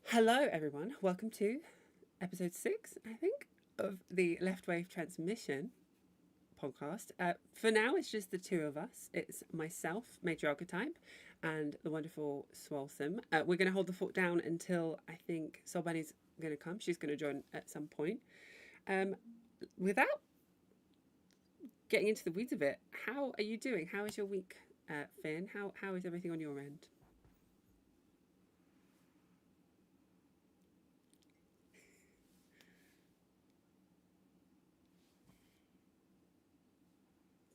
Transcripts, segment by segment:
Hello, everyone. Welcome to episode 6, I think, of the Left Wave Transmission podcast. For now, it's just the two of us. It's myself, Major Archetype, and the wonderful Swalsome. We're going to hold the fort down until I think Solbani's going to come. She's going to join at some point. Without getting into the weeds of it, how are you doing? How is your week, Finn? How is everything on your end?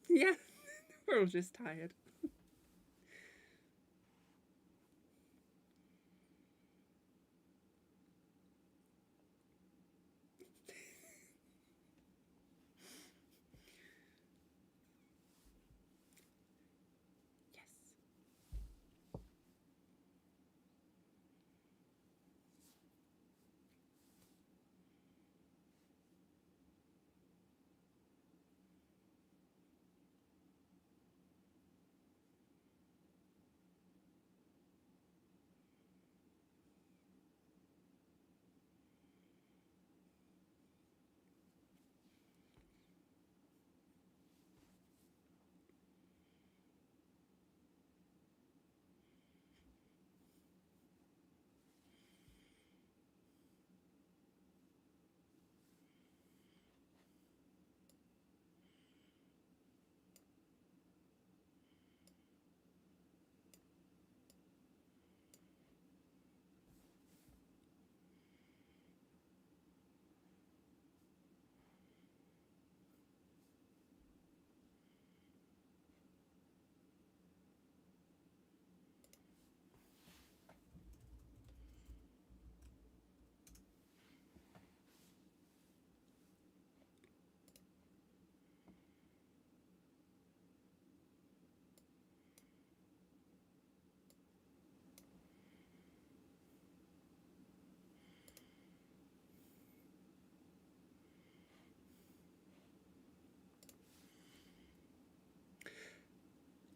Yeah, we're all just tired. Yes.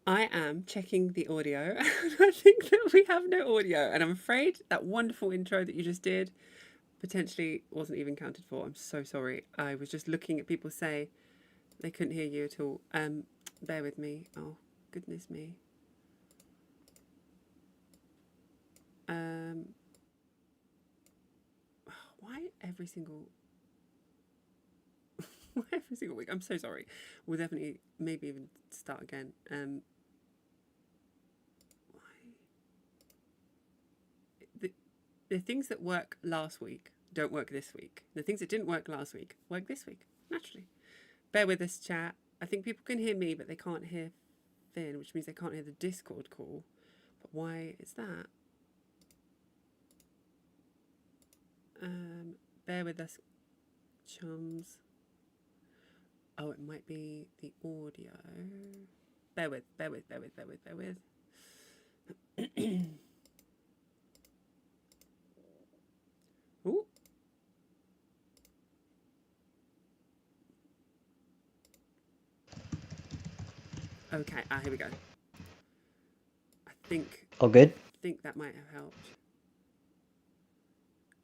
I am checking the audio and I think that we have no audio. And I'm afraid that wonderful intro that you just did potentially wasn't even counted for. I'm so sorry. I was just looking at people say they couldn't hear you at all. Bear with me. Oh, goodness me. Um, why every single why every single week? I'm so sorry. We'll definitely maybe even start again. The, the things that work last week don't work this week. The things that didn't work last week work this week, naturally. Bear with us, chat. I think people can hear me, but they can't hear Finn, which means they can't hear the Discord call. But why is that? Bear with us, chums. Oh, it might be the audio. Bear with. Ooh. Okay, here we go. I think All good? that might have helped.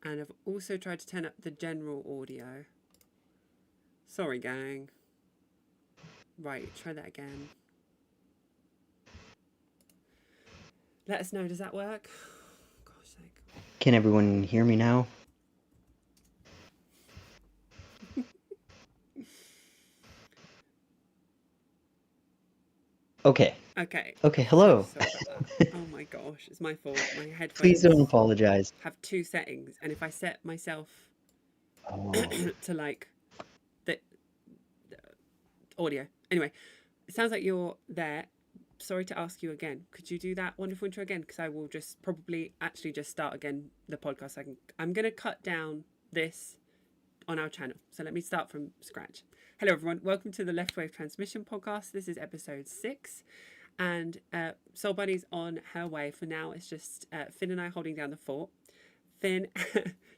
And I've also tried to turn up the general audio. Sorry, gang. Right, try that again. Let us know, does that work? Gosh sake. Can everyone hear me now? Okay. Okay. Okay, So hello. sorry about that. Oh my gosh, it's my fault. My Please don't headphones apologize. have two settings, and if I set myself Oh. to like the audio. Anyway, it sounds like you're there. Sorry to ask you again. Could you do that wonderful intro again? Because I will just probably actually just start again the podcast. I'm gonna cut down this on our channel. So let me start from scratch. Hello everyone. Welcome to the Left Wave Transmission podcast. This is episode 6. And Soul Bunny's on her way. For now, it's just Finn and I holding down the fort. Finn,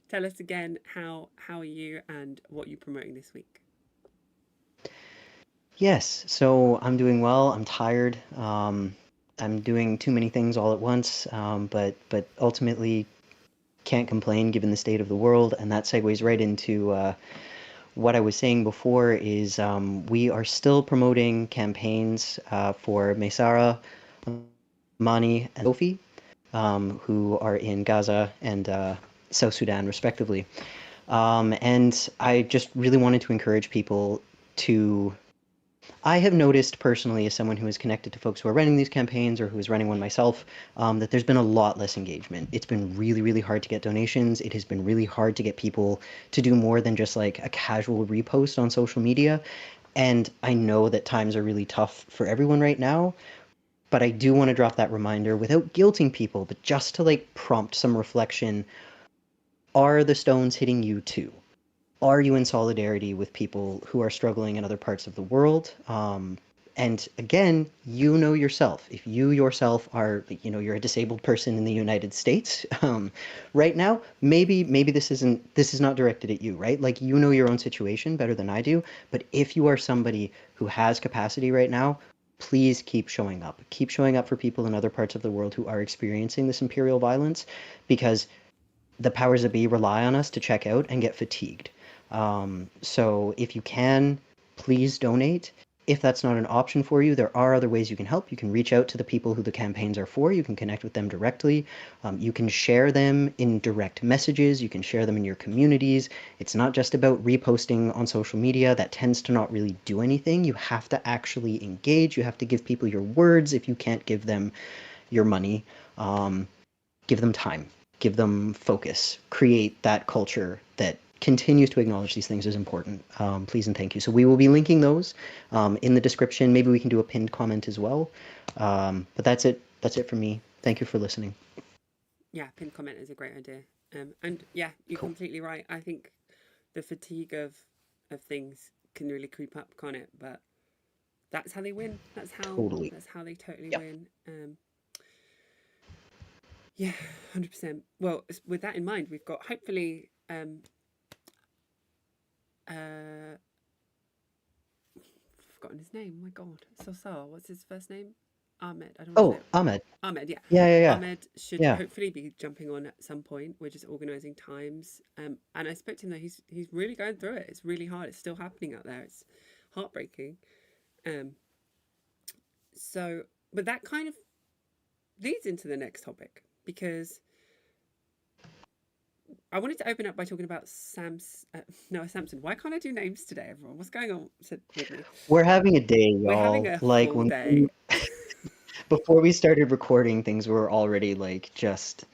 tell us again how are you and what you're promoting this week. Yes, so I'm doing well. I'm tired. I'm doing too many things all at once, but ultimately can't complain given the state of the world. And that segues right into what I was saying before is we are still promoting campaigns for Maysara, Mani, and Sophie, who are in Gaza and South Sudan, respectively. And I just really wanted to encourage people to. I have noticed personally, as someone who is connected to folks who are running these campaigns or who is running one myself, that there's been a lot less engagement. It's been really, really hard to get donations. It has been really hard to get people to do more than just like a casual repost on social media. And I know that times are really tough for everyone right now, but I do want to drop that reminder without guilting people, but just to like prompt some reflection. Are the stones hitting you too? Are you in solidarity with people who are struggling in other parts of the world? And again, you know yourself. If you yourself are, you're a disabled person in the United States, right now, maybe this is not directed at you, right? Like you know your own situation better than I do. But if you are somebody who has capacity right now, please keep showing up. Keep showing up for people in other parts of the world who are experiencing this imperial violence, because the powers that be rely on us to check out and get fatigued. So if you can, please donate. If that's not an option for you, there are other ways you can help. You can reach out to the people who the campaigns are for. You can connect with them directly. You can share them in direct messages. You can share them in your communities. It's not just about reposting on social media. That tends to not really do anything. You have to actually engage. You have to give people your words if you can't give them your money. Give them time, give them focus, create that culture that continues to acknowledge these things as important. Please and thank you. So we will be linking those in the description. Maybe we can do a pinned comment as well. But that's it. That's it for me. Thank you for listening. Yeah, pinned comment is a great idea. And yeah, you're Cool. completely right. I think the fatigue of things can really creep up, can't it? But that's how they win. Totally. That's how they totally Yep. win. Yeah, 100%. Well, with that in mind, we've got hopefully I've forgotten his name. Oh my God, so what's his first name? Ahmed. I don't want to say Oh, it. Ahmed. Ahmed. Yeah, Yeah, yeah, yeah. Ahmed should Yeah. hopefully be jumping on at some point. We're just organising times. And I spoke to him though. He's really going through it. It's really hard. It's still happening out there. It's heartbreaking. Um. So, but that kind of leads into the next topic because I wanted to open up by talking about Noah Samsen. Why can't I do names today, everyone? What's going on with me? We're having a day, We're having y'all. a Like full day. before we started recording, things were already like just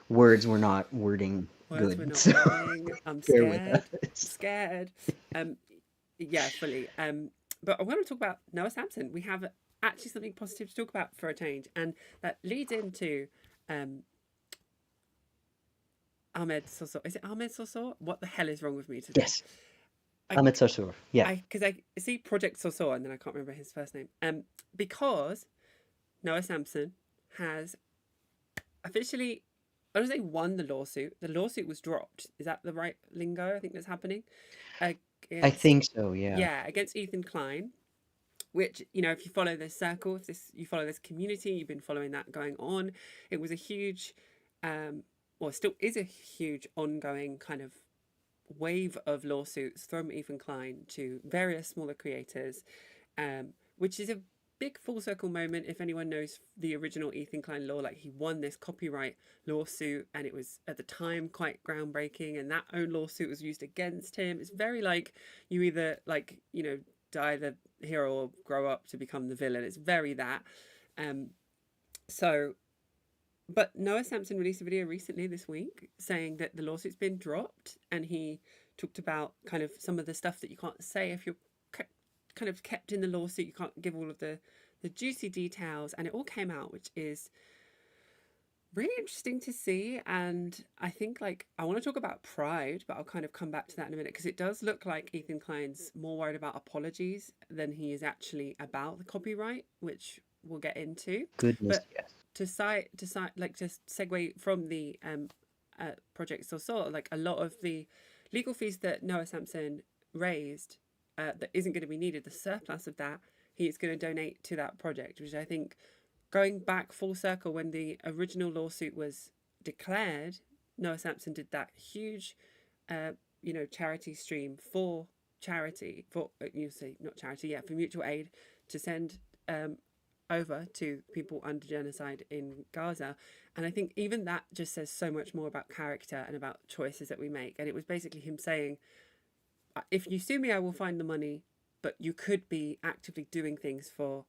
words were not wording Words were good. not So wording. I'm bear with scared. I'm us. scared. Um, yeah, fully. But I want to talk about Noah Samsen. We have actually something positive to talk about for a change, and that leads into um Ahmed Soso. Is it Ahmed Soso? What the hell is wrong with me today? Yes. I Ahmed Sarsour. Yeah. because I see Project Soso and then I can't remember his first name. Because Noah Samsen has officially, I don't say won the lawsuit. The lawsuit was dropped. Is that the right lingo? I think that's happening I against, think so, yeah. yeah, against Ethan Klein. Which, you know, if you follow this circle, if this you follow this community, you've been following that going on. It was a huge, or still is a huge ongoing kind of wave of lawsuits from Ethan Klein to various smaller creators, which is a big full circle moment. If anyone knows the original Ethan Klein law, like he won this copyright lawsuit and it was at the time quite groundbreaking, and that own lawsuit was used against him. It's very like you either like, you know, die the hero or grow up to become the villain. It's very that. Um, so but Noah Samsen released a video recently this week saying that the lawsuit's been dropped, and he talked about kind of some of the stuff that you can't say if you're kind of kept in the lawsuit. You can't give all of the juicy details, and it all came out, which is really interesting to see. And I think like I want to talk about pride, but I'll kind of come back to that in a minute because it does look like Ethan Klein's more worried about apologies than he is actually about the copyright, which we'll get into. Goodness, But yes. to like just segue from the project so like a lot of the legal fees that Noah Samsen raised that isn't going to be needed, the surplus of that he is going to donate to that project, which I think, going back full circle, when the original lawsuit was declared, Noah Samsen did that huge, charity stream for charity for you say not charity, yeah, for mutual aid to send um, over to people under genocide in Gaza. And I think even that just says so much more about character and about choices that we make. And it was basically him saying, if you sue me, I will find the money, but you could be actively doing things for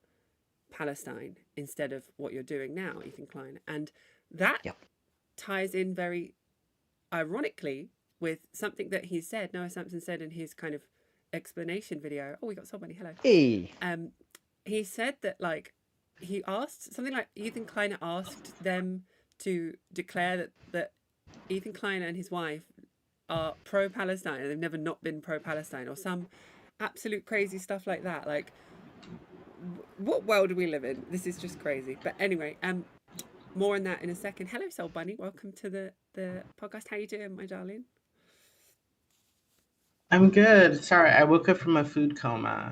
Palestine instead of what you're doing now, Ethan Klein. And that Yep. ties in very ironically with something that he said, Noah Samsen said in his kind of explanation video. Oh, we got somebody, hello. Hey. Um, he said that like he asked something like Ethan Klein asked them to declare that Ethan Klein and his wife are pro-Palestine and they've never not been pro-Palestine or some absolute crazy stuff like that. Like, what world do we live in? This is just crazy. But anyway, more on that in a second. Hello, Soul Bunny. Welcome to the podcast. How you doing, my darling? I'm good. Sorry, I woke up from a food coma.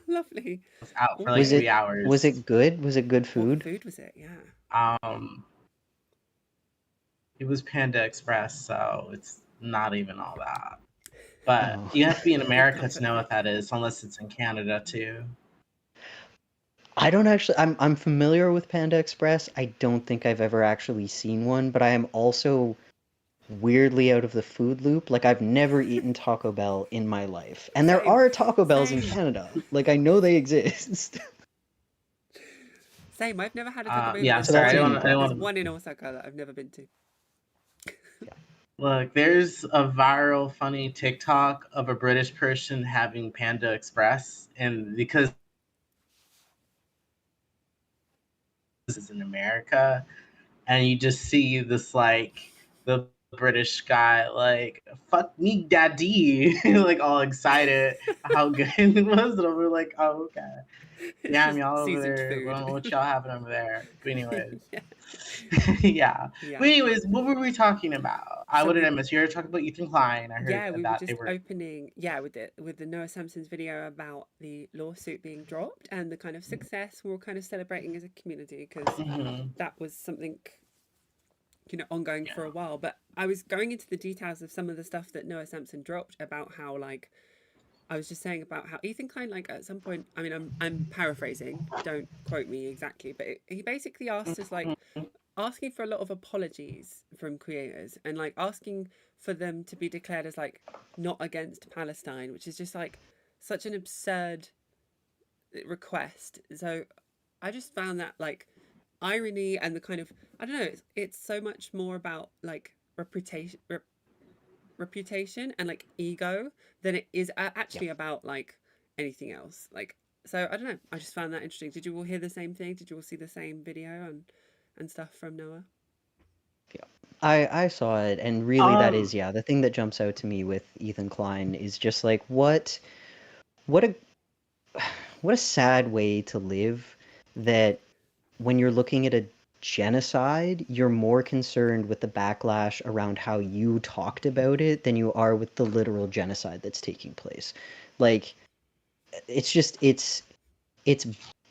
Lovely. I was out for like Was Okay. it 3 hours. was it good? Was it good What food? food was it? Yeah. Um, it was Panda Express, so it's not even all that. But Oh. you have to be in Good America comfort to know what food. that is, unless it's in Canada too. I don't actually. I'm familiar with Panda Express. I don't think I've ever actually seen one, but I am also weirdly out of the food loop. Like I've never eaten Taco Bell in my life, and there Same. are Taco Bells in Same. Canada. Like I know they exist. Same. I've never had a Taco Bell. Yeah, So sorry, that's I a don't, huge I don't There's want problem. to one in Osaka that I've never been to. Yeah. look. There's a viral, funny TikTok of a British person having Panda Express, and because this is in America, and you just see this like the British guy like fuck me daddy like all excited how good it was, and we're like, oh okay, It's damn just y'all over seasoned there, I don't know food. what y'all having over there, but anyways. Yeah. Yeah, but Yeah. anyways, what were we talking about? So What did we I miss? You were talking about Ethan Klein. I heard yeah, we were that they just were. opening with the Noah Samson's video about the lawsuit being dropped and the kind of success we're kind of celebrating as a community because Mhm. that was something ongoing for Yeah. a while. But I was going into the details of some of the stuff that Noah Samson dropped about how like I was just saying about how Ethan Klein like at some point, I mean I'm paraphrasing, don't quote me exactly, but he basically asked us like asking for a lot of apologies from creators and like asking for them to be declared as like not against Palestine, which is just like such an absurd request. So I just found that like irony and the kind of I don't know, it's so much more about like reputation and like ego than it is Yep. actually about like anything else. Like so I don't know. I just found that interesting. Did you all hear the same thing? Did you all see the same video and stuff from Noah? Yeah. I saw it, and really that Um. is, yeah, the thing that jumps out to me with Ethan Klein is just like what a what a sad way to live, that when you're looking at a genocide, you're more concerned with the backlash around how you talked about it than you are with the literal genocide that's taking place. Like it's just it's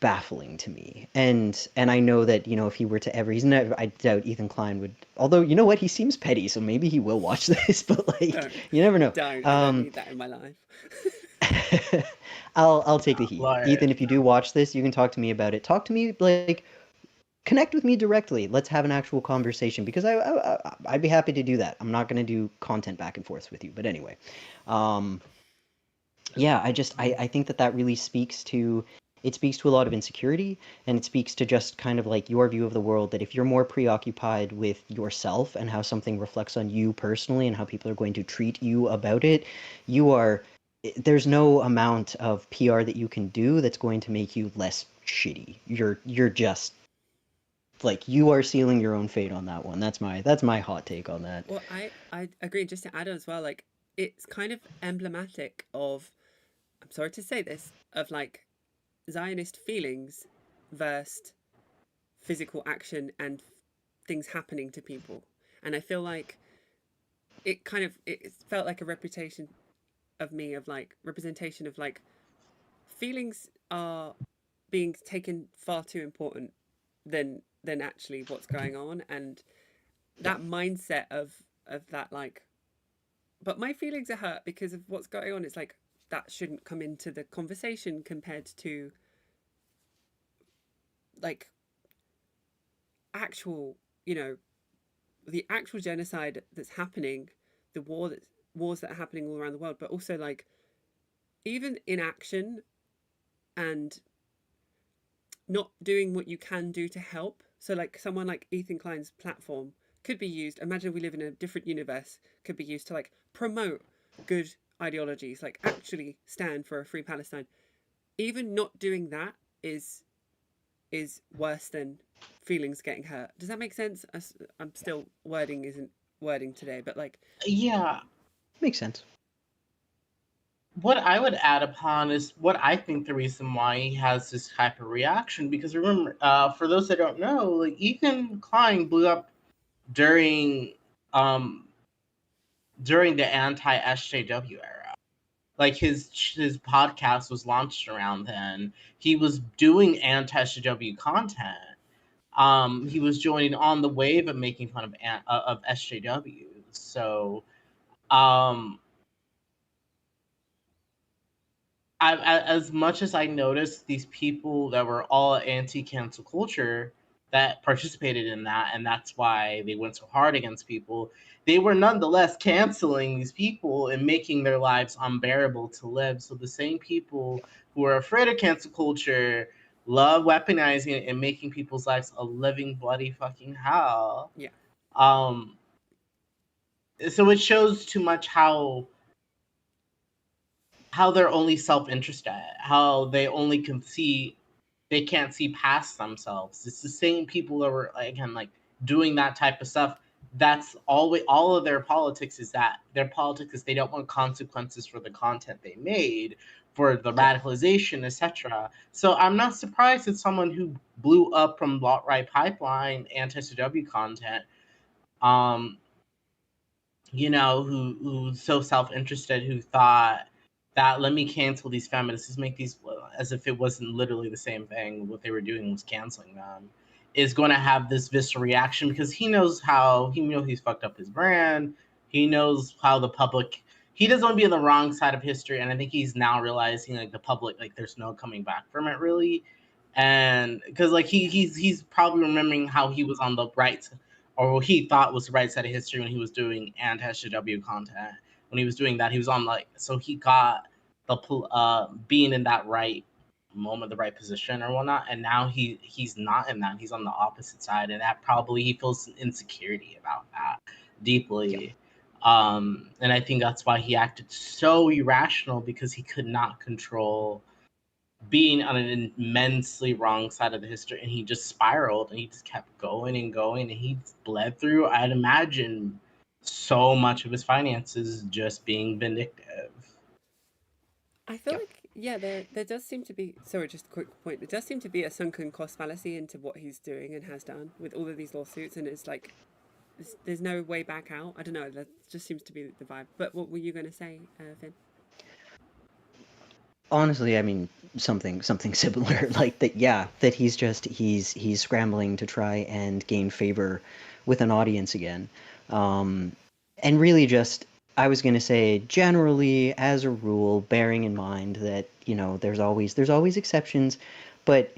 baffling to me. And I know that, if he were to ever, he's never, I doubt Ethan Klein would, although you know what, he seems petty, so maybe he will watch this, but like Don't, you never know. don't. I don't need that in my life. I'll take the heat. Like, Ethan, if you do watch this, you can talk to me about it. Talk to me, like, connect with me directly. Let's have an actual conversation, because I'd be happy to do that. I'm not going to do content back and forth with you, but anyway. Um, yeah, I think that really speaks to, it speaks to a lot of insecurity, and it speaks to just kind of like your view of the world, that if you're more preoccupied with yourself and how something reflects on you personally and how people are going to treat you about it, you are there's no amount of PR that you can do that's going to make you less shitty. You're just like, you are sealing your own fate on that one. That's my hot take on that. Well, I agree. Just to add on as well, like it's kind of emblematic of, I'm sorry to say this, of like Zionist feelings versus physical action and things happening to people. And I feel like it felt like a reputation of me of like representation of like feelings are being taken far too important than actually what's going on. And Yeah. that mindset of that, like, but my feelings are hurt because of what's going on. It's like that shouldn't come into the conversation compared to like actual, you know, the actual genocide that's happening, the wars that are happening all around the world, but also like even inaction and not doing what you can do to help. So like someone like Ethan Klein's platform could be used. Imagine we live in a different universe. Could be used to like promote good ideologies, like actually stand for a free Palestine. Even not doing that is worse than feelings getting hurt. Does that make sense? I'm still wording isn't wording today, but like Yeah. Makes sense. What I would add upon is what I think the reason why he has this type of reaction. Because remember, for those that don't know, like Ethan Klein blew up during um during the anti SJW era. Like his podcast was launched around then. He was doing anti SJW content. He was joining on the wave of making fun of SJW. So um as much as I noticed these people that were all anti-cancel culture that participated in that, and that's why they went so hard against people, they were nonetheless canceling these people and making their lives unbearable to live. So the same people who are afraid of cancel culture love weaponizing it and making people's lives a living bloody fucking hell. yeah. Um, so it shows too much how they're only self-interested, how they only can see, they can't see past themselves. It's the same people that were again like doing that type of stuff. That's always all of their politics is that their politics is they don't want consequences for the content they made, for the Yeah. radicalization, etc. So I'm not surprised that someone who blew up from Lot Right Pipeline anti-CW content, um, who's so self-interested, who thought that let me cancel these feminists, just make these, as if it wasn't literally the same thing. What they were doing was canceling them, is going to have this visceral reaction because he's fucked up his brand. He knows how the public. He doesn't want to be on the wrong side of history, and I think he's now realizing like the public, like there's no coming back from it really, and because like Yeah. he's probably remembering how he was on the right, or what he thought was the right side of history when he was doing anti-SJW content. When he was doing that, he was on like, so he got the being in that right moment, the right position or whatnot, and now he's not in that. He's on the opposite side, and that probably he feels insecurity about that Yeah. deeply. And I think that's why he acted so irrational, because he could not control being on an immensely wrong side of the history, and he just spiraled and he just kept going and going, and he bled through, I'd imagine, so much of his finances just being vindictive. I feel Yeah. like yeah, there does seem to be, sorry, just a quick point. There does seem to be a sunken cost fallacy into what he's doing and has done with all of these lawsuits, and it's like there's no way back out. I don't know. That just seems to be the vibe. But what were you going to say, Finn? Honestly, I mean something similar like that. Yeah, that he's scrambling to try and gain favor with an audience again, um, and really just I was gonna say generally as a rule, bearing in mind that there's always exceptions, but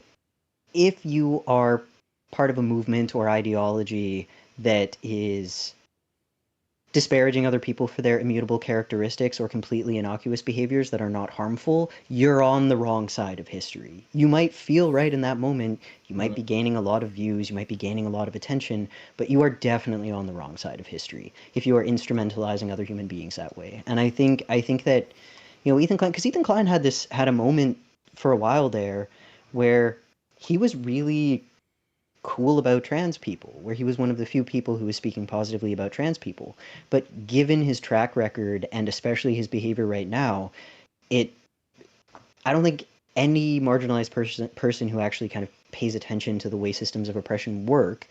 if you are part of a movement or ideology that is disparaging other people for their immutable characteristics or completely innocuous behaviors that are not harmful, you're on the wrong side of history. You might feel right in that moment, you might be gaining a lot of views, you might be gaining a lot of attention, but you are definitely on the wrong side of history if you are instrumentalizing other human beings that way. And I think that Ethan Klein, because Ethan Klein had a moment for a while there where he was really cool about trans people, where he was one of the few people who was speaking positively about trans people. But given his track record and especially his behavior right now, it I don't think any marginalized person who actually kind of pays attention to the way systems of oppression work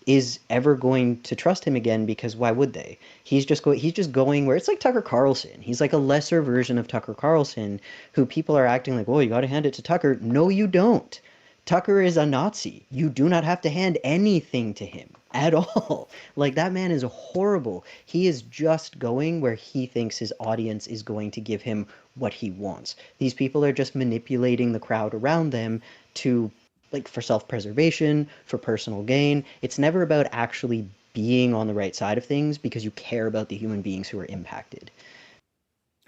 is ever going to trust him again, because why would they? He's just going where it's like Tucker Carlson. He's like a lesser version of Tucker Carlson, who people are acting like, "Oh, you got to hand it to Tucker." No, you don't. Tucker is a Nazi. You do not have to hand anything to him at all. Like, that man is horrible. He is just going where he thinks his audience is going to give him what he wants. These people are just manipulating the crowd around them to, like, for self-preservation, for personal gain. It's never about actually being on the right side of things because you care about the human beings who are impacted.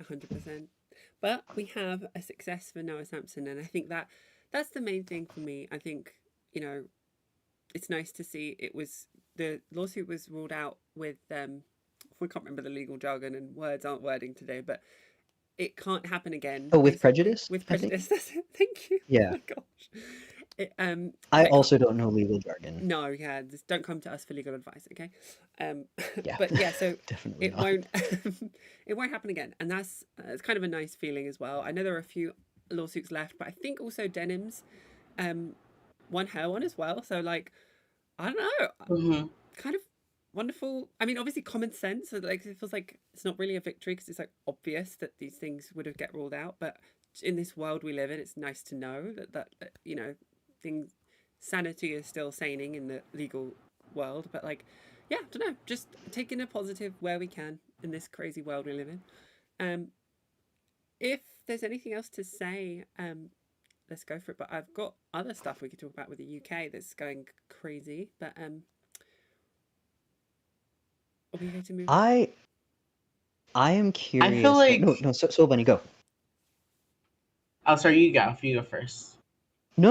100%. But we have a success for Noah Samsen, and I think that that's the main thing for me. I think, you know, it's nice to see the lawsuit was ruled out with we can't remember the legal jargon and words aren't wording today, but it can't happen again. Oh, with Basically, prejudice, with I think? prejudice. That's it. Thank you. Oh Yeah. my gosh. I It can't, also don't know legal jargon. no, yeah, just don't come to us for legal advice, okay? Yeah. But yeah, so Definitely it not. won't it won't happen again, and that's it's kind of a nice feeling as well. I know there are a few lawsuits left, but I think also Denim's won her one as well. So like, I don't know, Mm-hmm. kind of wonderful. I mean, obviously common sense. So like, it feels like it's not really a victory because it's like obvious that these things would have get ruled out. But in this world we live in, it's nice to know that you know, things sanity is still saning in the legal world. But like, yeah, I don't know, just taking a positive where we can in this crazy world we live in. If there's anything else to say, let's go for it. But I've got other stuff we could talk about with the UK that's going crazy. But are we going to move on? I am I curious. feel like. No, so Bunny, go. Oh, sorry, you go. You go first. No.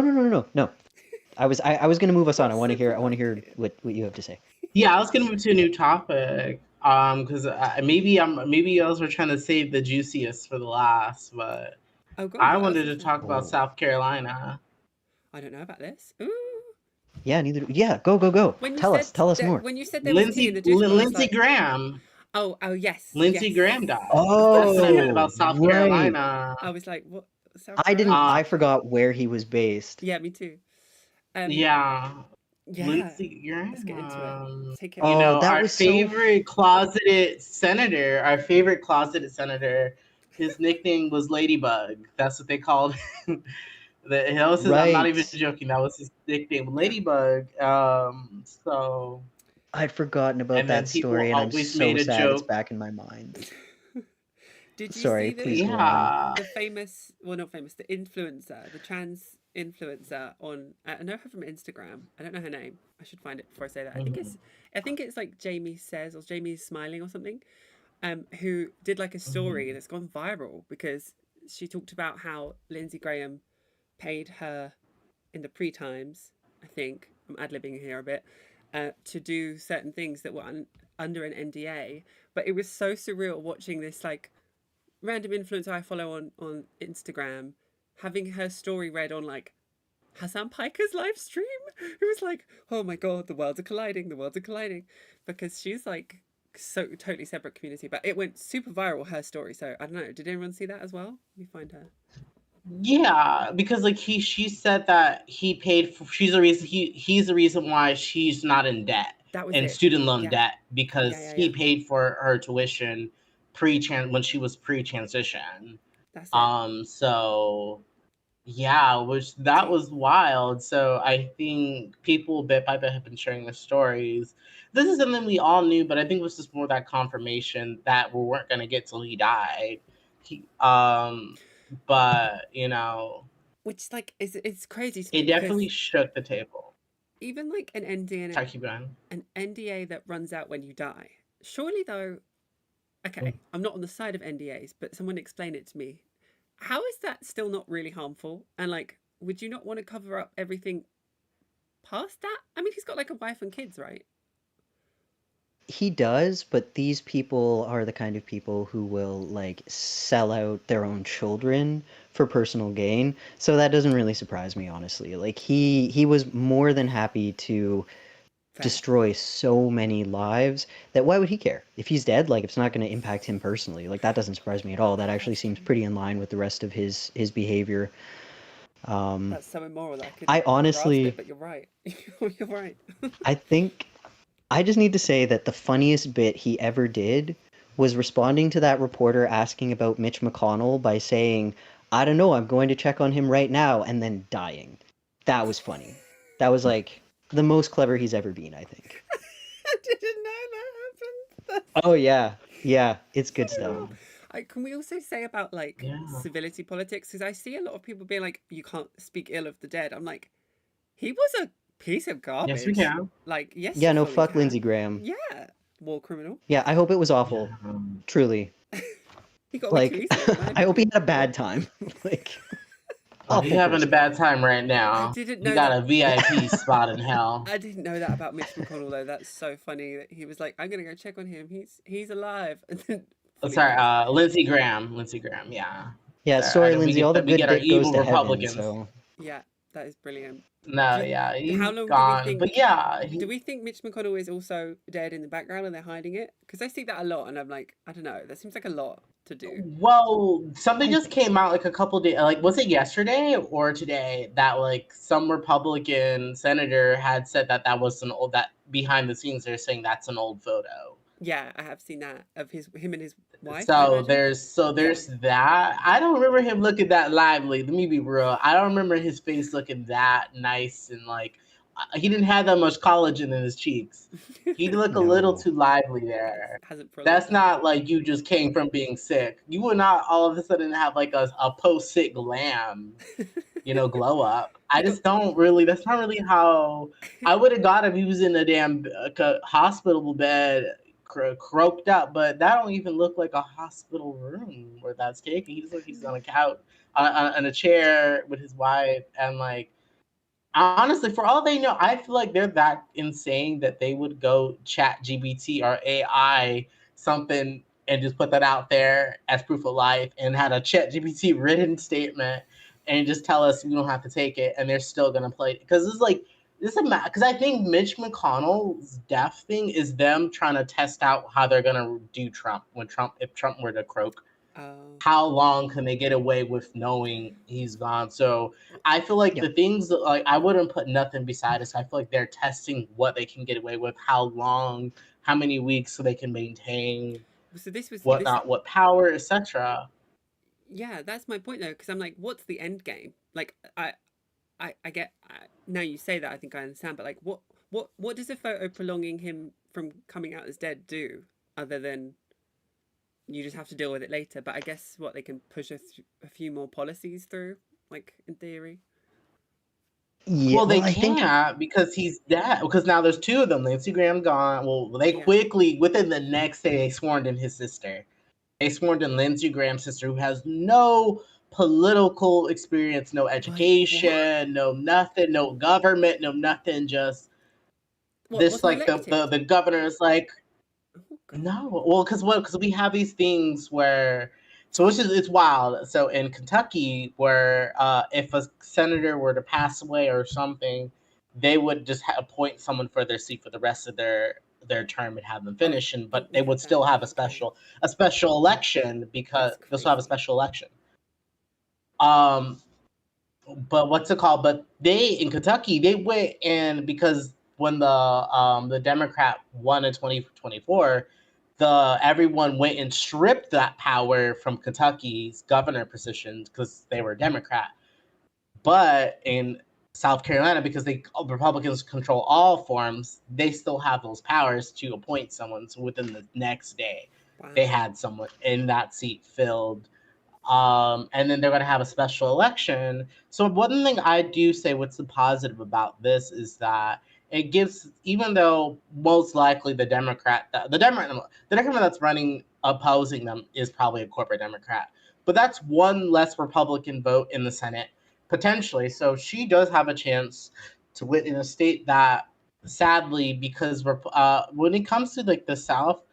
I was going to move us on. You're I want to so hear provocative. what you have to say. Yeah, I was gonna move to a new topic. Because maybe you guys were trying to save the juiciest for the last, but Oh God, I what else wanted is to there? talk about South Carolina. I don't know about this. Ooh. Yeah, neither. Yeah, go. When you Tell said us more. when you said there was tea in the juice bowl, I was Lindsey like, Graham. oh yes, Lindsey yes. Graham died. That's when I heard Oh, about South right. Carolina. I was like, what? South Carolina? Uh, I forgot where he was based. Yeah, me too. yeah, Yeah. Lindsey Let's get into it. Graham. Take it You away. Oh, know, that our was so. favorite closeted senator, his nickname was Ladybug. That's what they called him. I'm not even Right. joking. That was his nickname, Yeah. Ladybug. So, I'd forgotten about and then that people story, and I'm always so made a sad it's joke. back in my mind. Did you Sorry, see please go on. the famous, well, not famous, the influencer, the trans influencer on, I know her from Instagram. I don't know her name. I should find it before I say that. Mhm, I think it's like Jamie Says or Jamie's Smiling or something. Who did like a story mhm, that's gone viral because she talked about how Lindsey Graham paid her in the pre times. I think I'm ad libbing here a bit, to do certain things that were under an NDA. But it was so surreal watching this like random influencer I follow on Instagram having her story read on like Hassan Piker's live stream. It was like, oh my god, the worlds are colliding, the worlds are colliding, because she's like so totally separate community. But it went super viral, her story. So I don't know. Did anyone see that as well? Let me find her. Yeah, because like she said that he paid for she's the reason he's the reason why she's not in debt That was and it. student loan Yeah, debt because he yeah. paid for her tuition when she was pre-transition. That's it. So yeah, which that See, was wild. So I think people bit by bit have been sharing the stories. This is something we all knew, but I think it was just more that confirmation that we weren't gonna get till he died. He, but you know, which like is it's crazy to it me definitely because shook the table. even like Sorry, keep going. an NDA that runs out when you die. Surely though, okay, I'm not on the side of NDAs, but someone explain it to me. How is that still not really harmful? And like, would you not want to cover up everything past that? I mean, he's got like a wife and kids, right? He does, but these people are the kind of people who will like sell out their own children for personal gain. So that doesn't really surprise me, honestly. Like he was more than happy to Fair. destroy so many lives that why would he care? If he's dead, like it's not going to impact him personally. Like that doesn't surprise me at all. That Oh, actually that's seems true. pretty in line with the rest of his behavior. That's so immoral that I I couldn't grasp it, honestly, but you're right. You're right. I think I just need to say that the funniest bit he ever did was responding to that reporter asking about Mitch McConnell by saying, I don't know, I'm going to check on him right now, and then dying. That was funny. That was like the most clever he's ever been, I think. I didn't know that happened. Oh yeah, yeah, it's good stuff. Can we also say about like Yeah. civility politics? Because I see a lot of people being like, "You can't speak ill of the dead." I'm like, he was a piece of Yes, we garbage. can. Like, yes, Yeah, you no, fully fuck Lindsey can. Graham. Yeah, war criminal. Yeah, I hope it was Yeah. awful. Truly. He got away too Like, easily, in my I hope he opinion. had a bad time. Like, Oh, he's awful having a person. bad time right I now. didn't He know got that. a VIP spot in hell. I didn't know that about Mitch McConnell though. That's so funny that he was like, "I'm gonna go check on him. He's alive," and then Oh, fully sorry, passed. Lindsey Graham. Lindsey Graham, yeah. Yeah, I sorry, know Lindsay, all the we good get our dick goes evil to heaven, Republicans. so. Yeah, that is brilliant. No, Do yeah, how he's long do we gone. But think? yeah, Do we think Mitch McConnell is also dead in the background and they're hiding it? Because I see that a lot, and I'm like, I don't know. That seems like a lot to do. well, something I just think so. came out like a couple days, like was it yesterday or today that like some Republican senator had said that that was an old that behind the scenes they're saying that's an old photo. Yeah, I have seen that of him and his wife. I So imagine. Yeah. there's that. I don't remember him looking that lively. Let me be real. I don't remember his face looking that nice and like he didn't have that much collagen in his cheeks. He looked a little No. too lively there. Hasn't for a long That's time. not like you just came from being sick. You would not all of a sudden have like a post sick glam, glow up. I He got just don't really. That's not really how I would have got if he was in a damn hospital bed, croaked up. But that don't even look like a hospital room where that's taken. He just like he's on a couch, on a chair with his wife, and like honestly, for all they know, I feel like they're that insane that they would go chat GBT or AI something and just put that out there as proof of life and had a chat GBT written statement and just tell us we don't have to take it and they're still gonna play it. Because it's like this is because I think Mitch McConnell's death thing is them trying to test out how they're gonna do Trump if Trump were to croak, oh, how long can they get away with knowing he's gone? So I feel like Yep. the things that, like I wouldn't put nothing beside us. I feel like they're testing what they can get away with, how long, how many weeks so they can maintain so this was this. whatnot, what power, etc. Yeah, that's my point though. Because I'm like, what's the end game? Like, I get now you say that. I think I understand. But like, what does a photo prolonging him from coming out as dead do, other than you just have to deal with it later? But I guess what they can push a few more policies through, like in theory. Yeah, Well, they well, I think. can't because he's dead. Because now there's two of them. Lindsey Graham gone. Well, they Yeah. quickly within the next day they sworn in his sister. They sworn in Lindsey Graham's sister, who has no political experience, no Wait, what? education, no nothing, no government, no nothing. Just What this, wasn't like elected? the governor is like, Oh god. no, well, because we have these things where, so which is it's wild. So in Kentucky, where if a senator were to pass away or something, they would just appoint someone for their seat for the rest of their term and have them Oh, finish, and but we they would have that still have here. Okay, a special election because that's they'll still have a crazy. special election. Um, but what's it called? But they in Kentucky they went and because when the Democrat won in 2024, the everyone went and stripped that power from Kentucky's governor positions because they were Democrat. But in South Carolina, because they Republicans control all forms, they still have those powers to appoint someone. So within the next day, they Wow. had someone in that seat filled, and then they're going to have a special election. So one thing I do say, what's the positive about this is that it gives, even though most likely the Democrat that's running opposing them is probably a corporate Democrat, but that's one less Republican vote in the Senate potentially. So she does have a chance to win in a state that, sadly, because when it comes to like the South,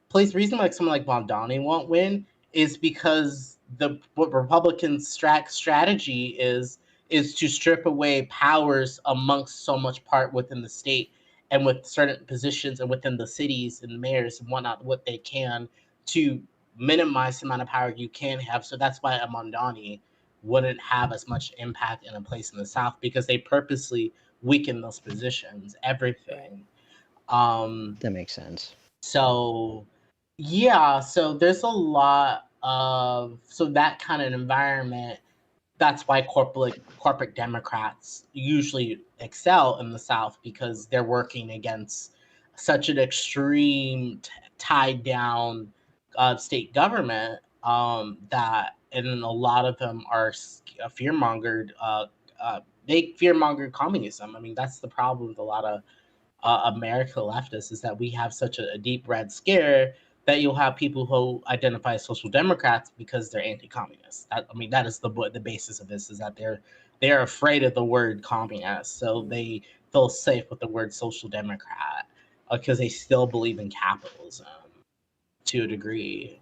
place reason like someone like Mondani won't win is because the what Republicans' strategy is to strip away powers amongst so much part within the state and with certain positions and within the cities and mayors and whatnot, what they can to minimize the amount of power you can have. So that's why a Mondani wouldn't have as much impact in a place in the South because they purposely weaken those positions, Right. everything. Um, That makes sense. so yeah, so there's a lot of so that kind of environment. That's why corporate Democrats usually excel in the South because they're working against such an extreme tied down state government that, and a lot of them are fear mongered. They fear mongered communism. I mean, that's the problem with a lot of America leftists, is that we have such a deep red scare that you'll have people who identify as social democrats because they're anti-communist. I mean, that is the basis of this, is that they're afraid of the word communist, so they feel safe with the word social democrat because they still believe in capitalism to a degree.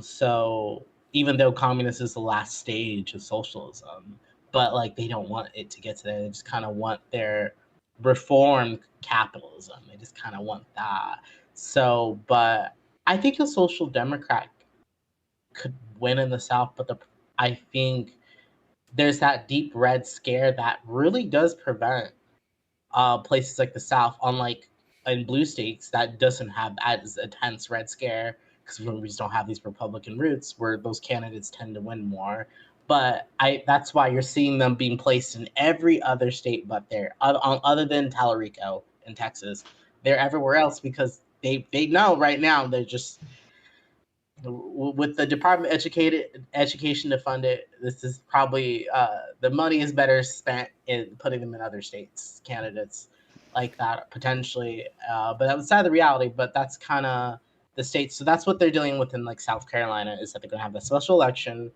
So even though communist is the last stage of socialism, but like they don't want it to get to there. They just kind of want their reformed capitalism. They just kind of want that. So, but I think a social democrat could win in the South, but I think there's that deep red scare that really does prevent places like the South, unlike in blue states that doesn't have as intense red scare because we just don't have these Republican roots where those candidates tend to win more. But that's why you're seeing them being placed in every other state but there, other than Tallarico in Texas. They're everywhere else because they know right now they're just, with the Department of Education to fund it, this is probably the money is better spent in putting them in other states, candidates like that potentially. But outside of the reality, but that's kind of the states. So that's what they're dealing with in like South Carolina, is that they're going to have a special election,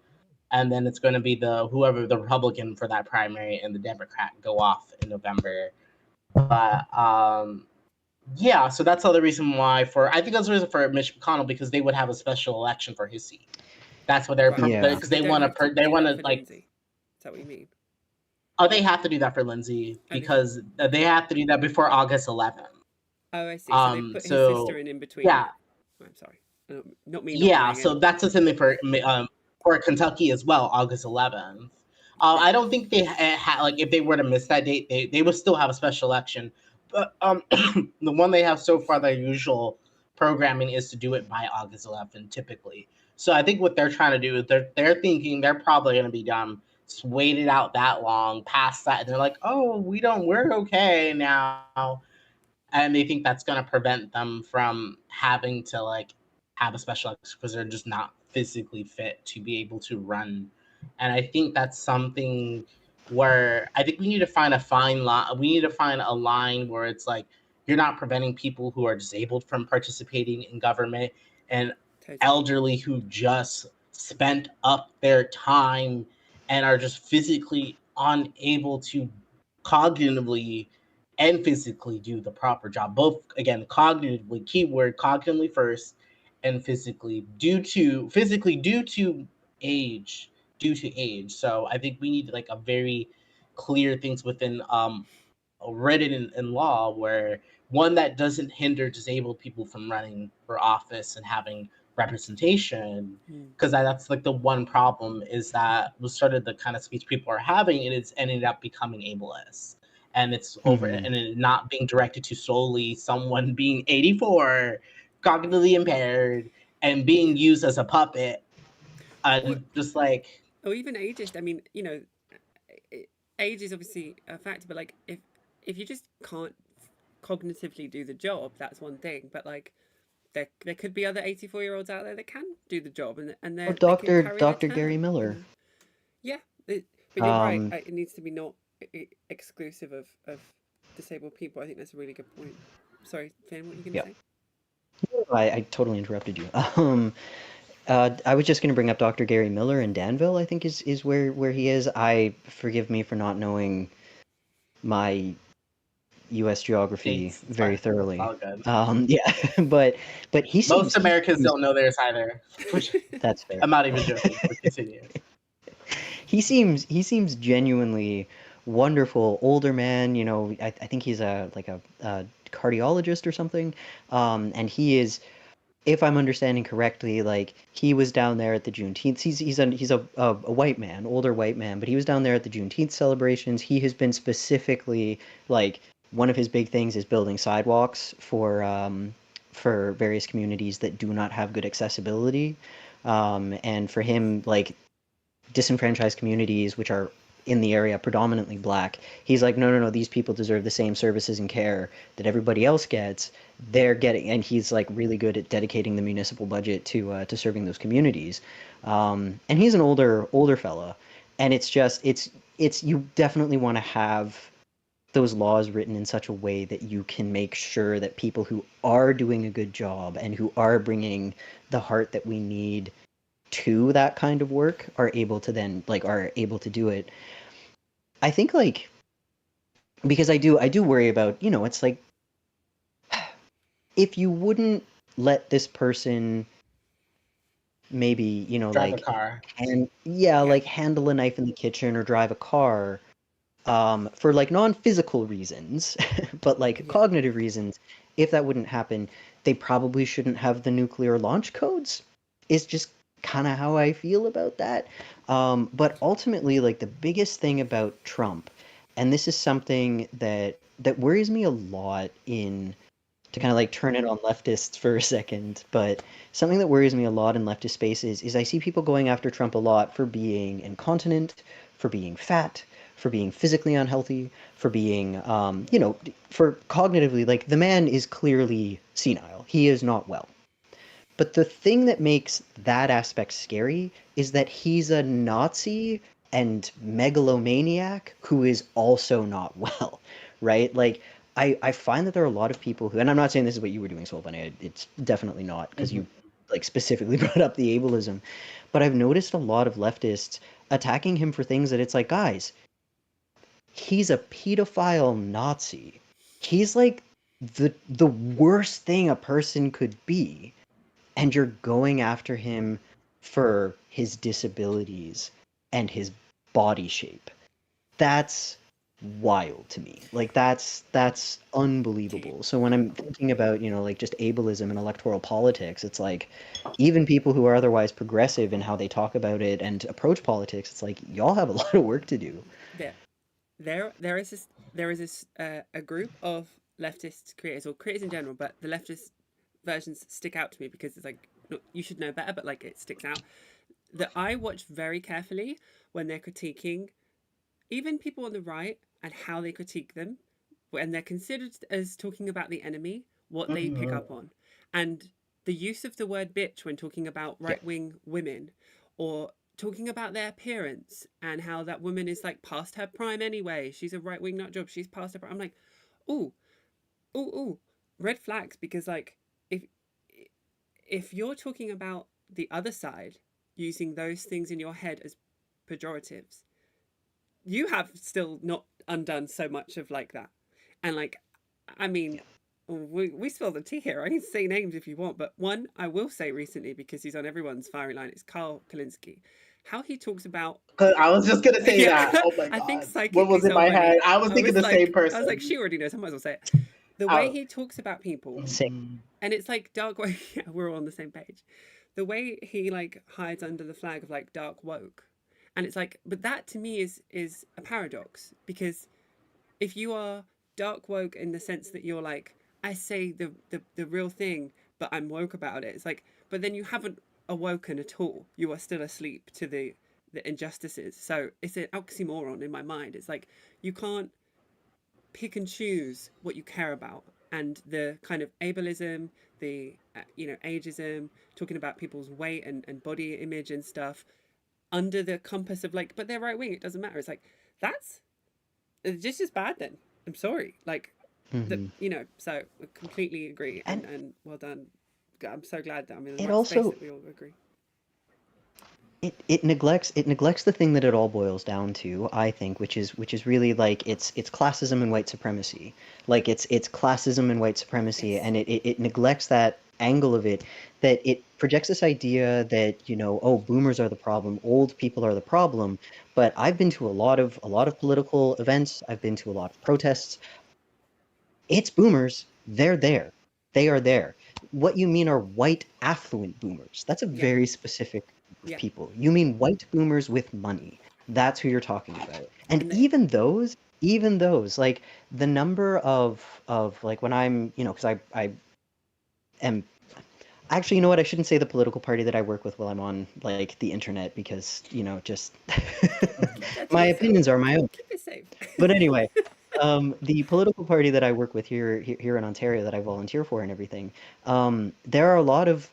and then it's going to be whoever the Republican for that primary and the Democrat go off in November. But yeah, so that's the other reason why I think that's the reason for Mitch McConnell, because they would have a special election for his seat. That's what they're Right. Yeah. because So they don't want have to do they that want to for like. Lindsay. Is that what you mean? Oh, they have to do that for Lindsay Oh, because they have to do that before August 11th. Oh, I see. So they put his sister So in between yeah, it. Oh, I'm sorry. Not me not yeah. knowing So anything. that's the thing for Kentucky as well, August 11th. I Right. don't think they like, if they were to miss that date, they would still have a special election. But the one they have so far, their usual programming is to do it by August 11th, typically. So I think what they're trying to do is they're thinking they're probably going to be done. Just waited out that long, past that, and they're like, oh, we're okay now, and they think that's going to prevent them from having to like have a special election because they're just not physically fit to be able to run. And I think that's something where I think we need to find a fine line. We need to find a line where it's like you're not preventing people who are disabled from participating in government, and Totally. elderly who just spent up their time and are just physically unable to cognitively and physically do the proper job. Both, again, cognitively, keyword cognitively first, and physically due to age, So I think we need like a very clear things within written in law, where one that doesn't hinder disabled people from running for office and having representation, Hmm. because that's like the one problem, is that was sort of the kind of speech people are having, and it's ended up becoming ableist, and it's over, Mhm. and it not being directed to solely someone being 84, cognitively impaired, and being Yeah. used as a puppet, Or and just like, even ageist. I mean, age is obviously a factor, but like if you just can't cognitively do the job, that's one thing. But like there could be other 84-year-olds out there that can do the job, and Oh, they can carry their Dr. Gary can. Miller. Yeah, but you're right. Um, It needs to be not exclusive of disabled people. I think that's a really good point. Sorry, Finn, what are you going to yeah, say? I totally interrupted you. I was just going to bring up Dr. Gary Miller in Danville, I think is where he is. Forgive me for not knowing my U.S. geography states, it's very fine, it's thoroughly. all good. Yeah, but Most he Americans seems don't know theirs either. that's fair. I'm not even joking, but continue. He seems genuinely wonderful, older man. You know, I think he's a cardiologist or something. And he is, if I'm understanding correctly, like he was down there at the Juneteenth. He's a white man, older white man, but he was down there at the Juneteenth celebrations. He has been specifically like one of his big things is building sidewalks for various communities that do not have good accessibility. And for him, like disenfranchised communities, which are in the area, predominantly black. He's like, no, no, no, these people deserve the same services and care that everybody else gets. They're getting, and he's like really good at dedicating the municipal budget to serving those communities. And he's an older fella, and it's you definitely want to have those laws written in such a way that you can make sure that people who are doing a good job and who are bringing the heart that we need to that kind of work are able to then are able to do it. I think because I do worry about, it's like if you wouldn't let this person maybe, Drive a car. and Yeah. like handle a knife in the kitchen or drive a car, for like non-physical reasons, but like Yeah. cognitive reasons, if that wouldn't happen, they probably shouldn't have the nuclear launch codes. Is just kind of how I feel about that. But ultimately, like the biggest thing about Trump, and this is something that worries me a lot in to kind of like turn it on leftists for a second, but something that worries me a lot in leftist spaces is I see people going after Trump a lot for being incontinent, for being fat, for being physically unhealthy, for being, for cognitively, like the man is clearly senile. He is not well. But the thing that makes that aspect scary is that he's a Nazi and megalomaniac who is also not well, right? Like, I find that there are a lot of people who, and I'm not saying this is what you were doing, Soul Bunny, it's definitely not, because you like specifically brought up the ableism, but I've noticed a lot of leftists attacking him for things that it's like, guys, he's a pedophile Nazi. He's like the worst thing a person could be, and you're going after him for his disabilities and his body shape. That's wild to me. Like that's unbelievable. So when I'm thinking about, like just ableism and electoral politics, it's like even people who are otherwise progressive in how they talk about it and approach politics, it's like y'all have a lot of work to do. There is this a group of leftist creators or creators in general, but the leftist versions stick out to me because it's like you should know better, but like it sticks out that I watch very carefully when they're critiquing even people on the right and how they critique them when they're considered as talking about the enemy, what they pick up on, and the use of the word bitch when talking about right wing women, or talking about their appearance and how that woman is like past her prime anyway. She's a right wing nut job. She's past her prime. I'm like, ooh, ooh, ooh, red flags, because like if if you're talking about the other side using those things in your head as pejoratives, you have still not undone so much of like that. And like, I mean, we spill the tea here. I can say names if you want, but one I will say recently because he's on everyone's firing line. It's Carl Kalinske. How he talks about I was just gonna say that. Oh my I think god, what psychically was in so my head? funny. I was thinking the same I was like, person. she already knows. I might as well say it. The way I, he talks about people, Same. and it's like dark woke. Yeah, we're all on the same page. The way he like hides under the flag of like dark woke, and it's like, but that to me is a paradox, because if you are dark woke in the sense that you're like, I say the real thing, but I'm woke about it. It's like, but then you haven't awoken at all. You are still asleep to the injustices. So it's an oxymoron in my mind. It's like you can't pick and choose what you care about, and the kind of ableism, the ageism, talking about people's weight and body image and stuff under the compass of like, but they're right wing. It doesn't matter. It's like that's it's just as bad then. I'm sorry. Like the Hmm. so I completely agree, And and well done. I'm so glad that I'm in the it right space also that we all agree. it neglects the thing that it all boils down to, I think, which is really like it's classism and white supremacy. Like it's classism and white supremacy, Yes. and it neglects that angle of it, that it projects this idea that, oh, boomers are the problem, old people are the problem. But I've been to a lot of political events, I've been to a lot of protests. It's boomers. They're there. They are there. What you mean are white affluent boomers. That's a Yeah. very specific group of Yeah. people. You mean white boomers with money. That's who you're talking about. And And even those, like the number of like when I'm, because I am actually, you know what? I shouldn't say the political party that I work with while I'm on like the internet, because, just Judge My yourself. opinions are my own. Keep it safe. But anyway, the political party that I work with here in Ontario that I volunteer for and everything, there are a lot of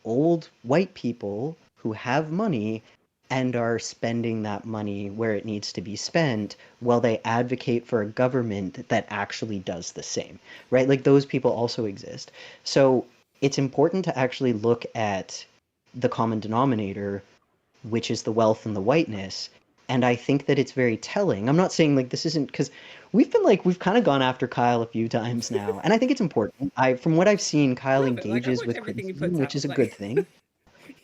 old white people who have money and are spending that money where it needs to be spent while they advocate for a government that actually does the same, right? Like those people also exist. So it's important to actually look at the common denominator, which is the wealth and the whiteness. And I think that it's very telling. I'm not saying like this isn't because we've kind of gone after Kyle a few times now, and I think it's important. From what I've seen, Kyle Love it. Like, I engages watch with everything he criticism, puts which out. is a good Like, thing.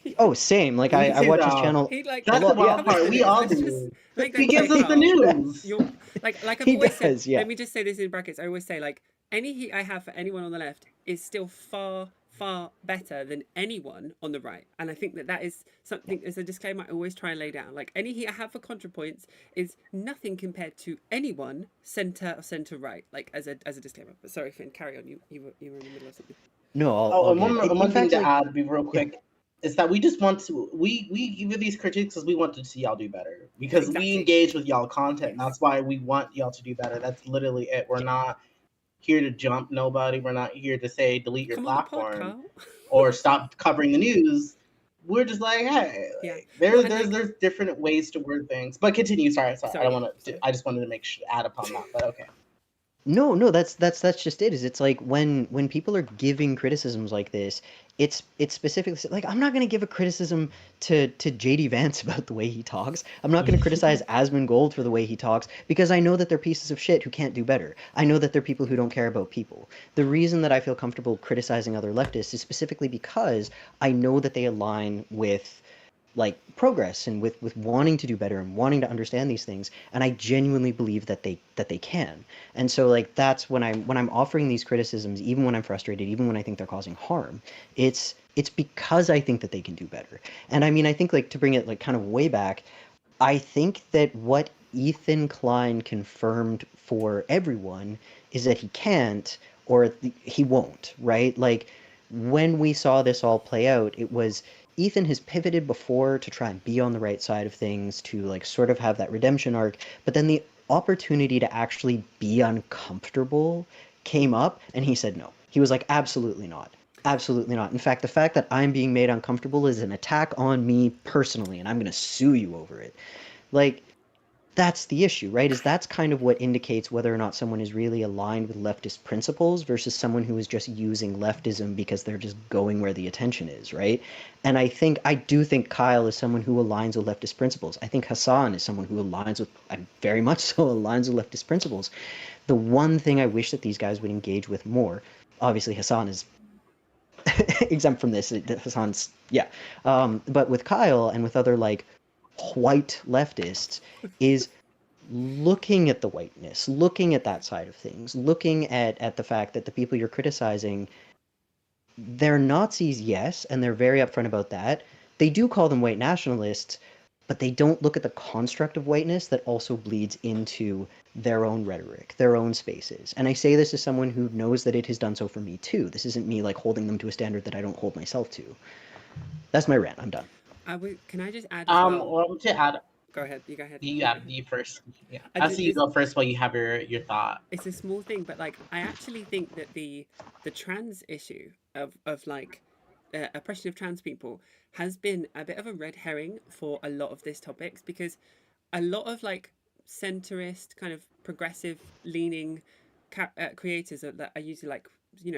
he, Oh, same. Like Me I too, watch his though. channel he like a That's the lot. Yeah, wild covers part. the We news. all Let's just do. make He that clear, gives us the Carl. news. You're like I've he always said. does. Yeah. Let me just say this in brackets. I always say like any heat I have for anyone on the left is still far better than anyone on the right, and I think that is something as a disclaimer I always try and lay down. Like any heat I have for ContraPoints is nothing compared to anyone centre or centre right. Like as a disclaimer. But sorry, Finn, carry on. You were in the middle of something. No, all Oh, and good. In one thing fact, to like, add, be real yeah, quick, is that we just want to we give you these critiques because we want to see y'all do better because we Exactly. engage with y'all content. And Yes. that's why we want y'all to do better. That's literally it. We're not here to jump nobody. We're not here to say delete your Come on the pod, platform Carl. or stop covering the news. We're just like, hey, Yeah. like, Well, and like there's different ways to word things. But continue. Sorry. I sorry, don't yeah, want to. sorry. I just wanted to make sure add upon that. But okay. no, that's just it. Is it's like when people are giving criticisms like this, it's specifically like I'm not gonna give a criticism to JD Vance about the way he talks. I'm not gonna criticize Asmongold for the way he talks because I know that they're pieces of shit who can't do better. I know that they're people who don't care about people. The reason that I feel comfortable criticizing other leftists is specifically because I know that they align with like progress and with wanting to do better and wanting to understand these things, and I genuinely believe that they can. And so like that's when I'm offering these criticisms, even when I'm frustrated, even when I think they're causing harm, it's because I think that they can do better. And I mean, I think like to bring it like kind of way back, I think that what Ethan Klein confirmed for everyone is that he can't, or he won't, right? Like when we saw this all play out, it was Ethan has pivoted before to try and be on the right side of things, to like sort of have that redemption arc, but then the opportunity to actually be uncomfortable came up and he said no. He was like, absolutely not. Absolutely not. In fact, the fact that I'm being made uncomfortable is an attack on me personally, and I'm going to sue you over it. Like, that's the issue, right? Is that's kind of what indicates whether or not someone is really aligned with leftist principles versus someone who is just using leftism because they're just going where the attention is, right? And I do think Kyle is someone who aligns with leftist principles. I think Hassan is someone who aligns with, very much so aligns with leftist principles. The one thing I wish that these guys would engage with more, obviously Hassan is exempt from this. Hassan's, yeah. But with Kyle and with other like white leftists is looking at the whiteness, looking at that side of things, looking at the fact that the people you're criticizing, they're Nazis, yes, and they're very upfront about that. They do call them white nationalists, but they don't look at the construct of whiteness that also bleeds into their own rhetoric, their own spaces. And I say this as someone who knows that it has done so for me too. This isn't me like holding them to a standard that I don't hold myself to. That's my rant. I'm done. Can I just add as well? Well, to add, Go ahead. You go ahead. you You go add ahead. you first. Yeah, I I did, see you go first while you have your thought. it's a small thing, but like I actually think that the trans issue of like oppression of trans people has been a bit of a red herring for a lot of these topics because a lot of like centrist kind of progressive leaning creators that are usually like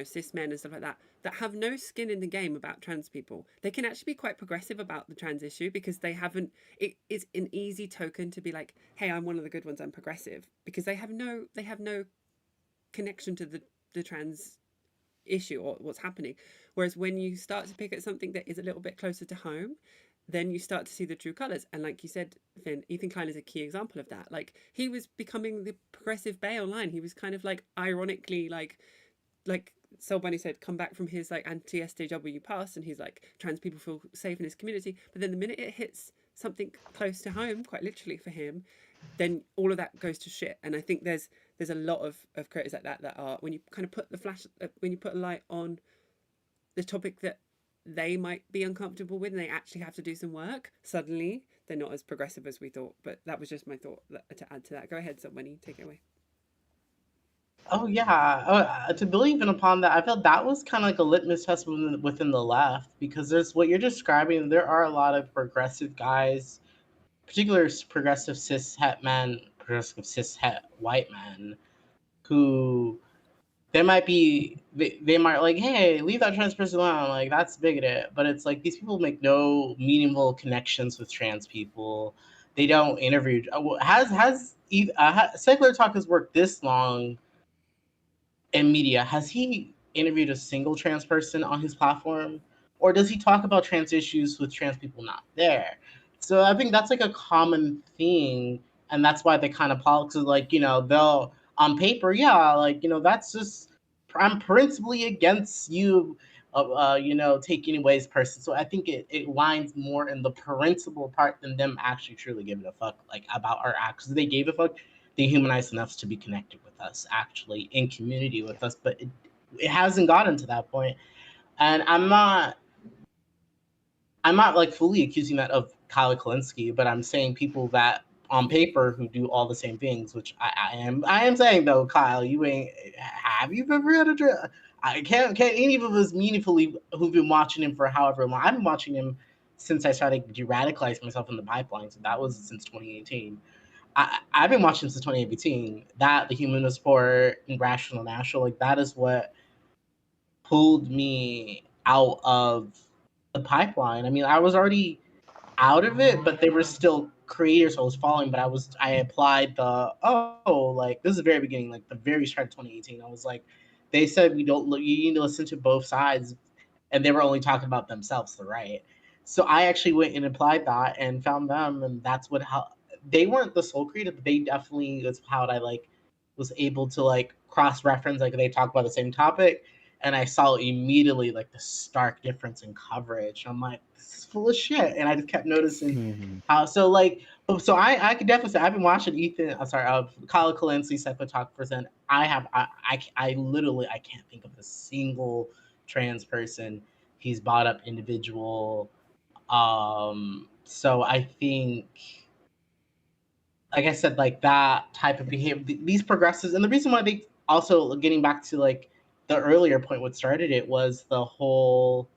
cis men and stuff like that that have no skin in the game about trans people. They can actually be quite progressive about the trans issue because they haven't. It is an easy token to be like, hey, I'm one of the good ones, I'm progressive, because they have no connection to the trans issue or what's happening. Whereas when you start to pick at something that is a little bit closer to home, then you start to see the true colors. And like you said, Finn, Ethan Klein is a key example of that. Like he was becoming the progressive bay online. He was kind of like ironically like Soul Bunny said, come back from his like anti-SJW past, and he's like trans people feel safe in his community. But then the minute it hits something close to home, quite literally for him, then all of that goes to shit. And I think there's a lot of creators like that are when you kind of put the flash when you put a light on the topic that they might be uncomfortable with and they actually have to do some work, suddenly they're not as progressive as we thought. But that was just my thought to add to that. Go ahead, somebody, take it away. Oh yeah, to build even upon that, I felt that was kind of like a litmus test within the left, because there's what you're describing. There are a lot of progressive guys, particular progressive cis het men, progressive cis het white men, who they might be they might like, hey, leave that trans person alone, like that's bigoted. But it's like these people make no meaningful connections with trans people. They don't interview. Secular Talk has worked this long in media. Has he interviewed a single trans person on his platform? Or does he talk about trans issues with trans people not there? So I think that's like a common thing. And that's why they kind of politics is like, they'll on paper, yeah, like, that's just, I'm principally against you, taking away his person. So I think it lines more in the principle part than them actually truly giving a fuck like about our actions. They gave a fuck, they humanized enough to be connected with us, actually in community with us, but it hasn't gotten to that point. And I'm not like fully accusing that of Kyle Kalinske, but I'm saying people that on paper who do all the same things, which I am saying though, Kyle, you ain't, have you ever had I can't any of us meaningfully who've been watching him for however long. I've been watching him since I started to radicalize myself in the pipeline, so that was since 2018. I've been watching since 2018. That, the Humanist Report, and Rational National, like that is what pulled me out of the pipeline. I mean, I was already out of it, but they were still creators I was following. But I applied like this is the very beginning, like the very start of 2018. I was like, they said we don't look. You need to listen to both sides, and they were only talking about themselves, the right. So I actually went and applied that and found them, and that's what how they weren't the sole creator, but they definitely was how I like was able to like cross reference, like they talk about the same topic, and I saw immediately like the stark difference in coverage. I'm like, this is full of shit, and I just kept noticing how so I could definitely say I've been watching Ethan. I'm sorry, Kyle Kalinske, Secular Talk present. I literally I can't think of a single trans person he's brought up individual. So I think, like I said, like that type of behavior, these progressives, and the reason why they also, getting back to like the earlier point, what started it was the whole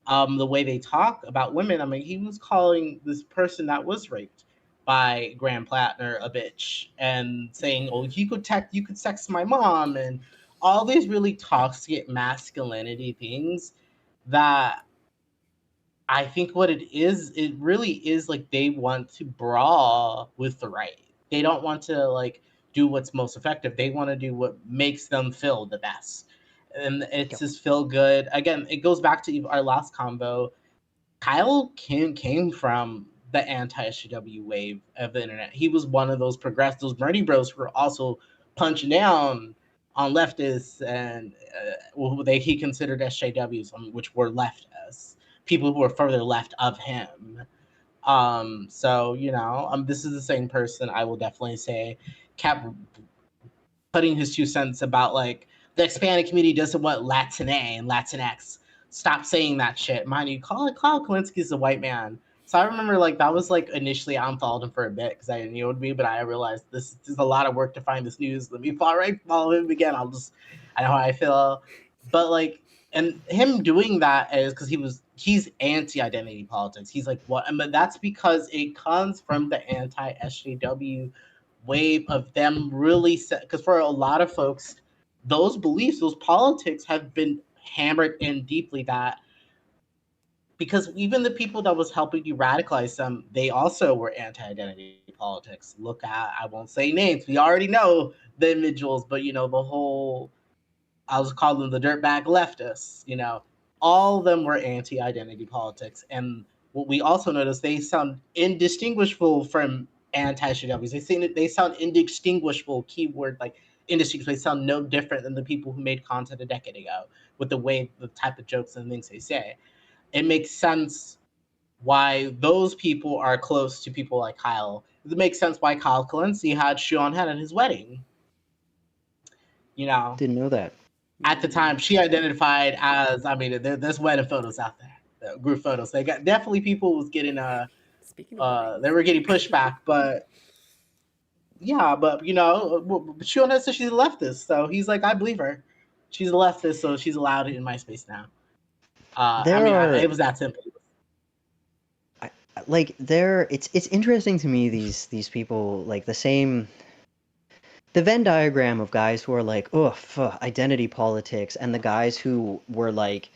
the way they talk about women. I mean, he was calling this person that was raped by Graham Plattner a bitch and saying, "Oh, you could sex my mom," and all these really toxic masculinity things that I think what it really is like they want to brawl with the right. They don't want to like do what's most effective. They want to do what makes them feel the best. And it's Yep. just feel good. Again, it goes back to our last combo. Kyle came from the anti-SJW wave of the internet. He was one of those those Bernie bros who were also punching down on leftists and he considered SJWs, which were leftists, people who were further left of him. So this is the same person I will definitely say kept putting his 2 cents about like the Hispanic community doesn't want Latina and Latinx. Stop saying that shit. Mind you, Kyle Kalinske is a white man. So I remember like that was like initially I unfollowed him for a bit because I didn't know it would be, but I realized this is a lot of work to find this news. Let me follow him again. I know how I feel. But like, and him doing that is because he's anti-identity politics. He's like, what? But that's because it comes from the anti-SJW wave of them really because for a lot of folks, those beliefs, those politics have been hammered in deeply, that because even the people that was helping you radicalize them, they also were anti-identity politics. Look at, I won't say names, we already know the individuals, but the whole, I was calling them the dirtbag leftists, all of them were anti-identity politics. And what we also noticed, they sound indistinguishable from anti-SJWs. They sound indistinguishable, keyword like indistinguishable. They sound no different than the people who made content a decade ago with the type of jokes and things they say. It makes sense why those people are close to people like Kyle. It makes sense why Kyle Kalinske had Sean Head at his wedding. Didn't know that. At the time, she identified as, I mean, there's wedding photos out there, group photos. They got definitely people was getting Speaking of weddings. they were getting pushback, but yeah, but she said she's a leftist, so he's like, I believe her. She's a leftist, so she's allowed in my space now. It was that simple. It's interesting to me, these people, like the Venn diagram of guys who are like, ugh, identity politics, and the guys who were like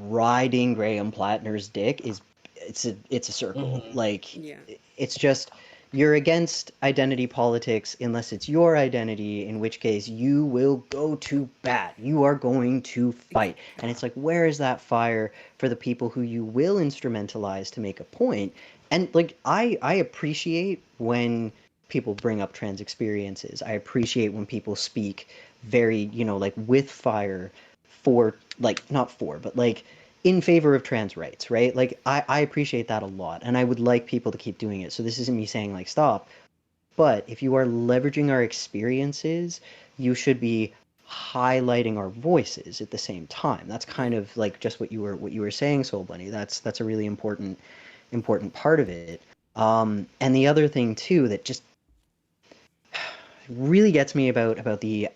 riding Graham Plattner's dick it's a circle. Mhm. Like, Yeah. it's just, you're against identity politics unless it's your identity, in which case you will go to bat. You are going to fight. And it's like, where is that fire for the people who you will instrumentalize to make a point? And like, I appreciate when people bring up trans experiences. I appreciate when people speak very, like with fire for, like, not for, but like in favor of trans rights, right? Like, I appreciate that a lot, and I would like people to keep doing it. So this isn't me saying like stop, but if you are leveraging our experiences, you should be highlighting our voices at the same time. That's kind of like just what you were saying, Soul Bunny. That's a really important part of it. And the other thing too that just really gets me about the,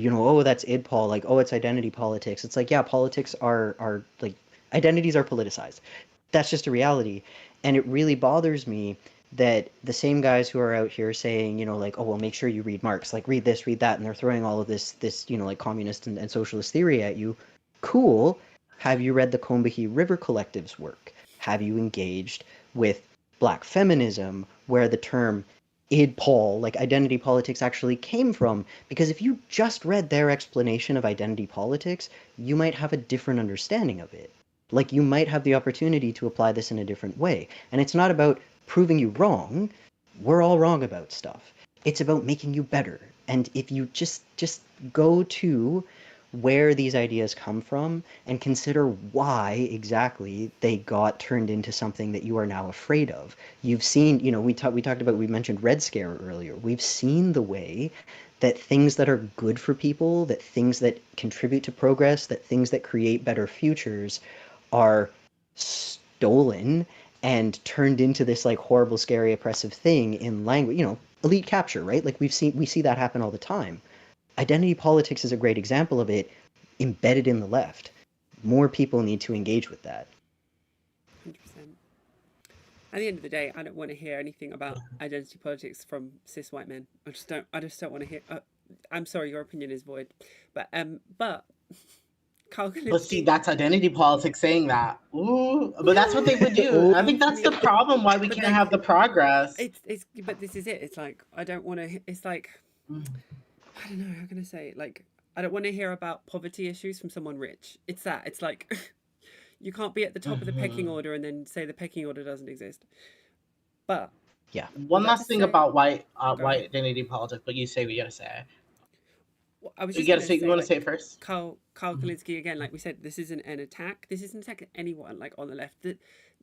oh, that's idpol, like, oh, it's identity politics. It's like, yeah, politics are like, identities are politicized. That's just a reality. And it really bothers me that the same guys who are out here saying, like, oh, well, make sure you read Marx, like, read this, read that, and they're throwing all of this like communist and socialist theory at you. Cool. Have you read the Combahee River Collective's work? Have you engaged with Black feminism, where the term idpol, like identity politics, actually came from? Because if you just read their explanation of identity politics, you might have a different understanding of it. Like, you might have the opportunity to apply this in a different way. And it's not about proving you wrong. We're all wrong about stuff. It's about making you better. And if you just go to where these ideas come from and consider why exactly they got turned into something that you are now afraid of. You've seen, we mentioned Red Scare earlier. We've seen the way that things that are good for people, that things that contribute to progress, that things that create better futures are stolen and turned into this like horrible, scary, oppressive thing in language, elite capture, right? Like we see that happen all the time. Identity politics is a great example of it, embedded in the left. More people need to engage with that. 100%. At the end of the day, I don't want to hear anything about identity politics from cis white men. I just don't want to hear. I'm sorry, your opinion is void, but Carl But see, Kalinske. that's identity politics saying that. Ooh, but that's what they would do. I think that's the problem why we But can't have the progress. But this is it. It's like I don't want to. It's like I don't know how can I say it. Like I don't want to hear about poverty issues from someone rich. It's that. It's like you can't be at the top of the pecking order and then say the pecking order doesn't exist. But yeah. One last thing about white ahead. identity politics, but you say what you gotta say. I was You just gotta going to say. You say, want to like, say it first? Carl Kalinske again, like we said, this isn't an attack. This isn't attacking anyone, like, on the left.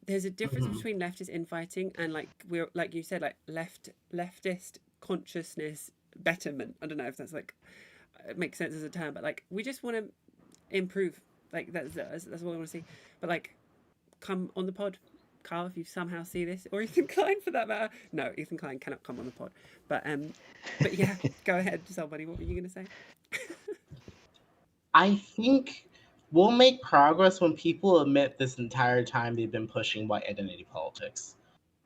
There's a difference between leftist infighting and, like, we're, like you said, like, leftist consciousness betterment. I don't know if that's, like, it makes sense as a term, but, like, we just want to improve. Like, that's what I want to see. But, like, come on the pod, Carl, if you somehow see this, or Ethan Klein for that matter. No, Ethan Klein cannot come on the pod. But yeah, go ahead, somebody. What were you gonna say? I think we'll make progress when people admit this entire time they've been pushing white identity politics.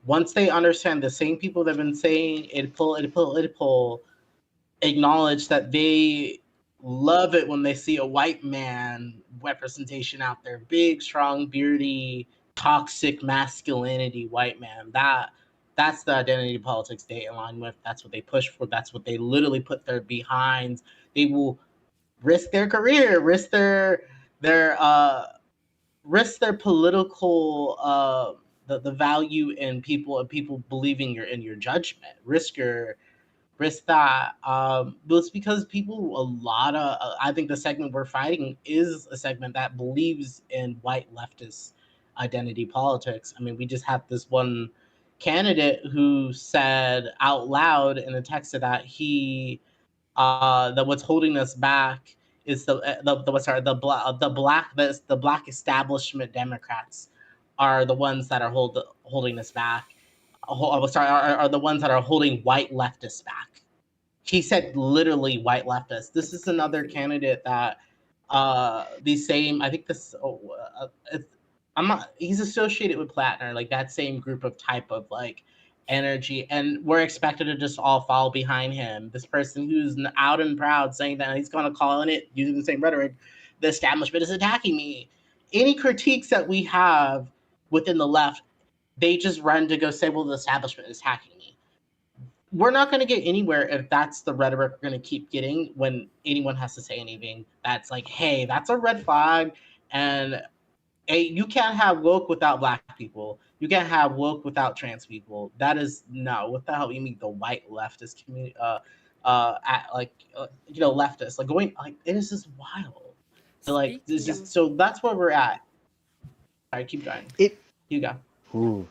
Once they understand, the same people that have been saying it acknowledge that they love it when they see a white man representation out there, big, strong, beardy, toxic masculinity white man. That's the identity politics they align with. That's what they push for. That's what they literally put their behinds. They will risk their career, their risk their political the value in people believing you're in your judgment. Risk that. But it's because people, a lot of, I think the segment we're fighting is a segment that believes in white leftist identity politics. I mean, we just had this one candidate who said out loud in a text that that what's holding us back is the black establishment Democrats are the ones that are holding us back. Are the ones that are holding white leftists back. He said literally white leftists. This That's is another crazy. candidate that the same. I think this. I'm not. He's associated with Plattner, like that same group of type of like energy, and we're expected to just all follow behind him. This person who's out and proud saying that he's going to call on it using the same rhetoric. The establishment is attacking me. Any critiques that we have within the left, they just run to go say, "Well, the establishment is attacking me." We're not going to get anywhere if that's the rhetoric we're going to keep getting when anyone has to say anything that's like, hey, that's a red flag. And you can't have woke without black people. You can't have woke without trans people. That is no. What the hell you mean the white leftist community? Leftists like going like it is just wild. Like it's Speaking just of, so that's where we're at. All right, keep going. It. You go. Ooh,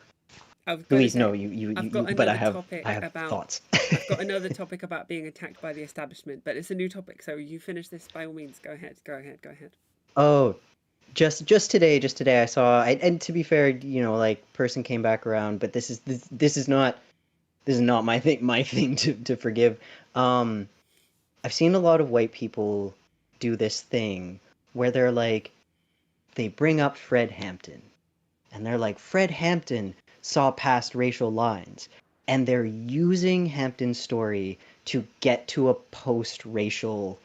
I was going to Louise, say, no, you, I've got but I another have topic about. thoughts. I've got another topic about being attacked by the establishment, but it's a new topic. So you finish this by all means. Go ahead. Go ahead. Go ahead. Oh, just today I saw. And to be fair, like person came back around, but this is not my thing to forgive. Um, I've seen a lot of white people do this thing where they're like, they bring up Fred Hampton, and they're like, Fred Hampton saw past racial lines, and they're using Hampton's story to get to a post-racial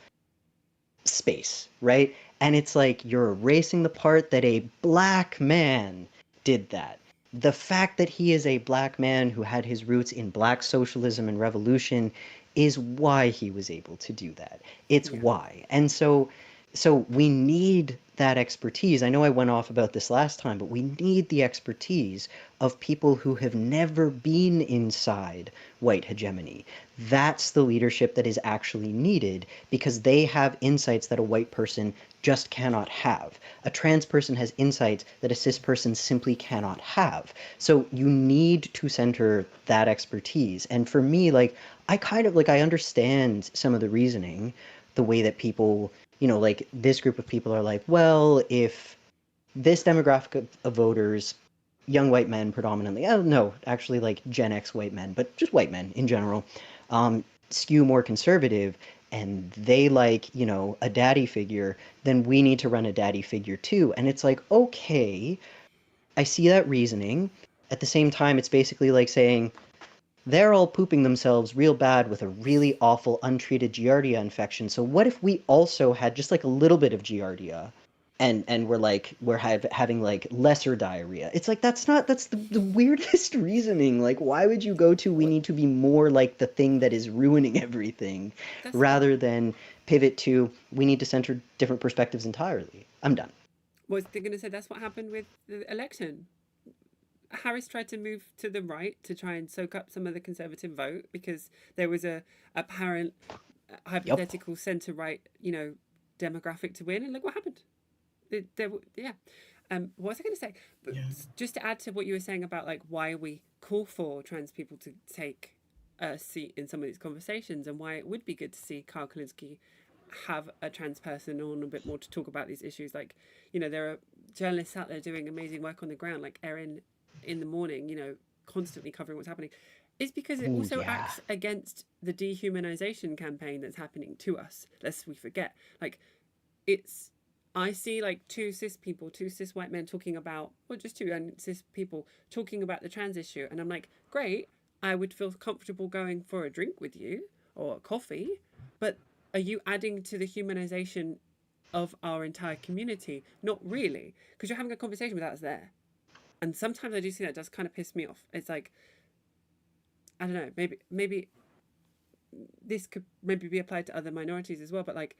space, right? And it's like you're erasing the part that a black man did that. The fact that he is a black man who had his roots in black socialism and revolution is why he was able to do that. It's Yeah. why. And so we need that expertise. I know I went off about this last time, but we need the expertise of people who have never been inside white hegemony. That's the leadership that is actually needed because they have insights that a white person just cannot have. A trans person has insights that a cis person simply cannot have. So you need to center that expertise. And for me, like, I understand some of the reasoning, the way that people, like this group of people are like, well, if this demographic of voters, young white men predominantly, oh no, actually like Gen X white men, but just white men in general, skew more conservative and they like, a daddy figure, then we need to run a daddy figure too. And it's like, okay, I see that reasoning. At the same time, it's basically like saying, they're all pooping themselves real bad with a really awful untreated Giardia infection. So what if we also had just like a little bit of Giardia and we're having like lesser diarrhea? It's like that's the weirdest reasoning. Like why would you go to we What? need to be more like the thing that is ruining everything That's rather than pivot to we need to center different perspectives entirely. I'm done. was they going to say that's what happened with the election. Harris tried to move to the right to try and soak up some of the conservative vote because there was a apparent Yep. hypothetical centre right, demographic to win, and look what happened. Yeah. What was I going to say? But Yeah. just to add to what you were saying about like why we call for trans people to take a seat in some of these conversations and why it would be good to see Carl Kalinske have a trans person on a bit more to talk about these issues. Like, there are journalists out there doing amazing work on the ground, like Erin in the morning, constantly covering what's happening, is because it Ooh, also yeah. acts against the dehumanization campaign that's happening to us, lest we forget. Like, I see like two cis white men talking about, or just two cis people talking about the trans issue, and I'm like, great, I would feel comfortable going for a drink with you or a coffee, but are you adding to the humanization of our entire community? Not really, because you're having a conversation without us there. And sometimes I do see that does kind of piss me off. It's like, I don't know, maybe this could maybe be applied to other minorities as well, but like,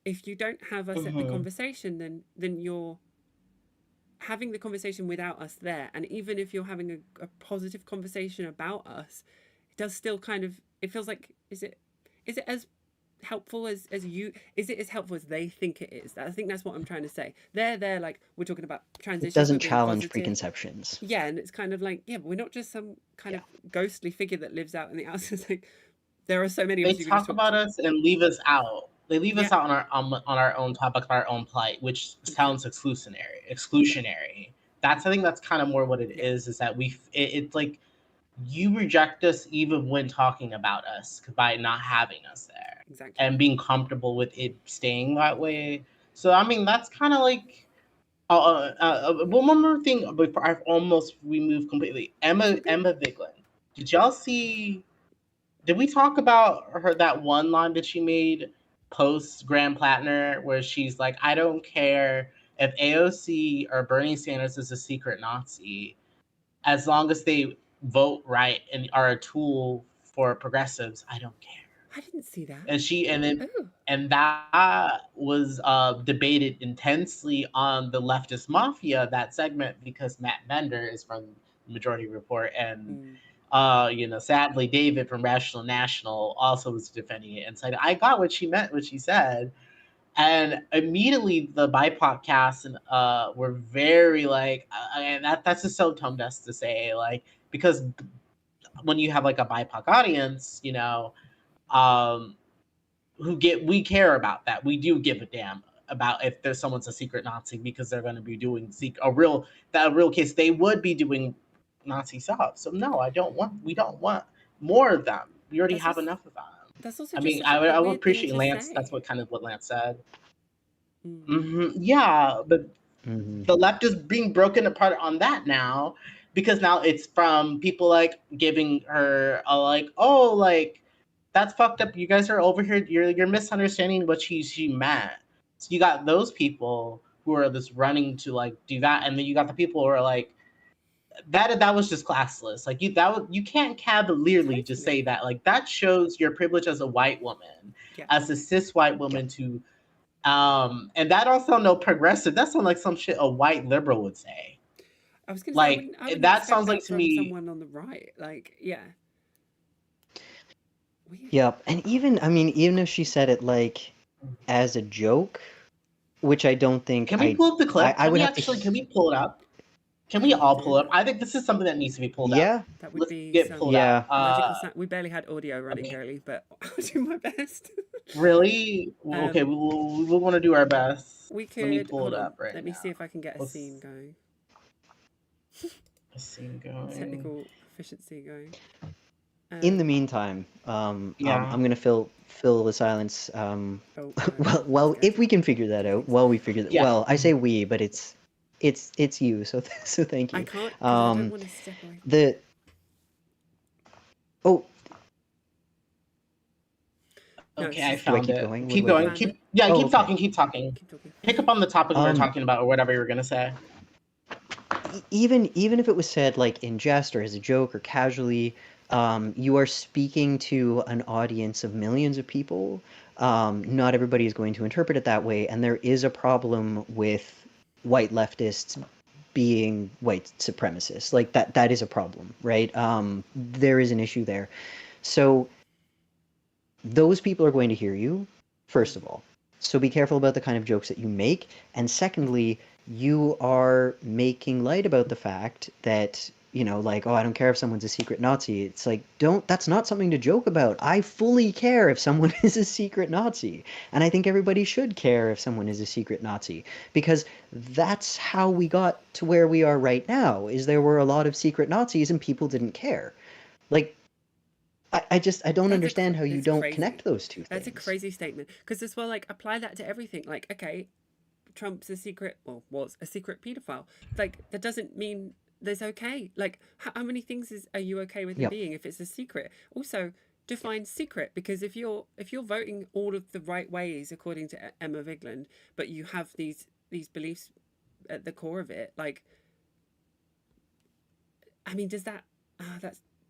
if you don't have us at the conversation, then you're having the conversation without us there. And even if you're having a positive conversation about us, it does still kind of, it feels like, is it as helpful as you, is it as helpful as they think it is? I think that's what I'm trying to say. They're like, we're talking about transitions, It doesn't we're being challenge positive. preconceptions. Yeah, and it's kind of like, yeah, but we're not just some kind of ghostly figure that lives out in the outskirts. Like, there are so many of They us you can just talk talk about to. us and leave us out. they leave us Yeah, out on our own topic, our own plight, which sounds exclusionary. That's I think that's kind of more what it yeah, is that it's like you reject us even when talking about us by not having us there exactly. and being comfortable with it staying that way. So I mean, that's kind of like one more thing before I've almost removed completely. It's all good. Emma Vigeland. Did y'all see? Did we talk about her that one line that she made post Grand Platinum where she's like, "I don't care if AOC or Bernie Sanders is a secret Nazi, as long as they vote right and are a tool for progressives. I don't care." I didn't see that. And Oh, that was debated intensely on the leftist mafia, that segment, because Matt Bender is from Majority Report, and mm, sadly David from Rational National also was defending it and said, I got what she meant, what she said. And immediately the BIPOC cast and were very like, and that's just so tone deaf to say, like, because when you have like a BIPOC audience, um, we care about that. We do give a damn about if there's someone's a secret Nazi, because they're going to be doing a real case. They would be doing Nazi stuff. So no, we don't want more of them. We already that's have also enough of them. that's also I just mean, such a I would weird thing appreciate to Lance. That's say. what Lance said. Mm, Yeah, but Hmm. the left is being broken apart on that now, because now it's from people like giving her a like, oh, like, that's fucked up. You guys are over here. You're misunderstanding what she meant. So you got those people who are just running to like do that, and then you got the people who are like, that was just classless. Like you can't cavalierly just say totally. that. Like, that shows your privilege as a white woman, Yeah, as a cis white Yep. woman, to and that don't sound no progressive. That sounds like some shit a white liberal would say. I was gonna say Like, I wouldn't that expect sounds like that to from me. someone on the right. Like, yeah, weird. Yep. And even, I mean, even if she said it like as a joke, which I don't think Can we pull up the clip? I would have to, Can we pull it up? Can How we do we all do pull it up? that? I think this is something that needs to be pulled up. yeah, That would Let's be get pulled some up. yeah. magical sound. We barely had audio running, Okay. girly, but I'll do my best. Really? Okay, um, we want to do our best. we Let me could pull hold it on. up right Let me see now. if I can get a scene What's going. the scene going? Technical efficiency going. In the Um, meantime, Yeah. I'm gonna fill the silence. oh no, I'm Well, scared. if we can figure that Do you out, think so? while we figure that, Yeah. well, I say we, but it's you. So so thank I you. can't because I don't want to step away. The oh, No, Okay, it's I just do I found keep it. going? What Keep do I you do? going. found it. Oh, Keep okay. talking. Keep talking. Keep talking. Pick up on the topic we were Um, talking about, or whatever you were gonna say. even if it was said like in jest or as a joke or casually, you are speaking to an audience of millions of people. Not everybody is going to interpret it that way, and there is a problem with white leftists being white supremacists. Like that is a problem, right? There is an issue there. So those people are going to hear you, first Mm. of all. So be careful about the kind of jokes that you make. And secondly, you are making light about the fact that, like, oh, I don't care if someone's a secret Nazi. It's like, that's not something to joke about. I fully care if someone is a secret Nazi. And I think everybody should care if someone is a secret Nazi, because that's how we got to where we are right now, is there were a lot of secret Nazis and people didn't care. Like, I don't understand how you It's don't crazy. connect those two That's a things. crazy statement because as well, like apply that to everything. Like, okay, Trump's a secret, or was a secret pedophile. Like that doesn't mean there's okay. Like how many things are you okay with him Yep. being if it's a secret? Also, define secret, because if you're voting all of the right ways according to Emma Vigeland, but you have these beliefs at the core of it, like I mean, does that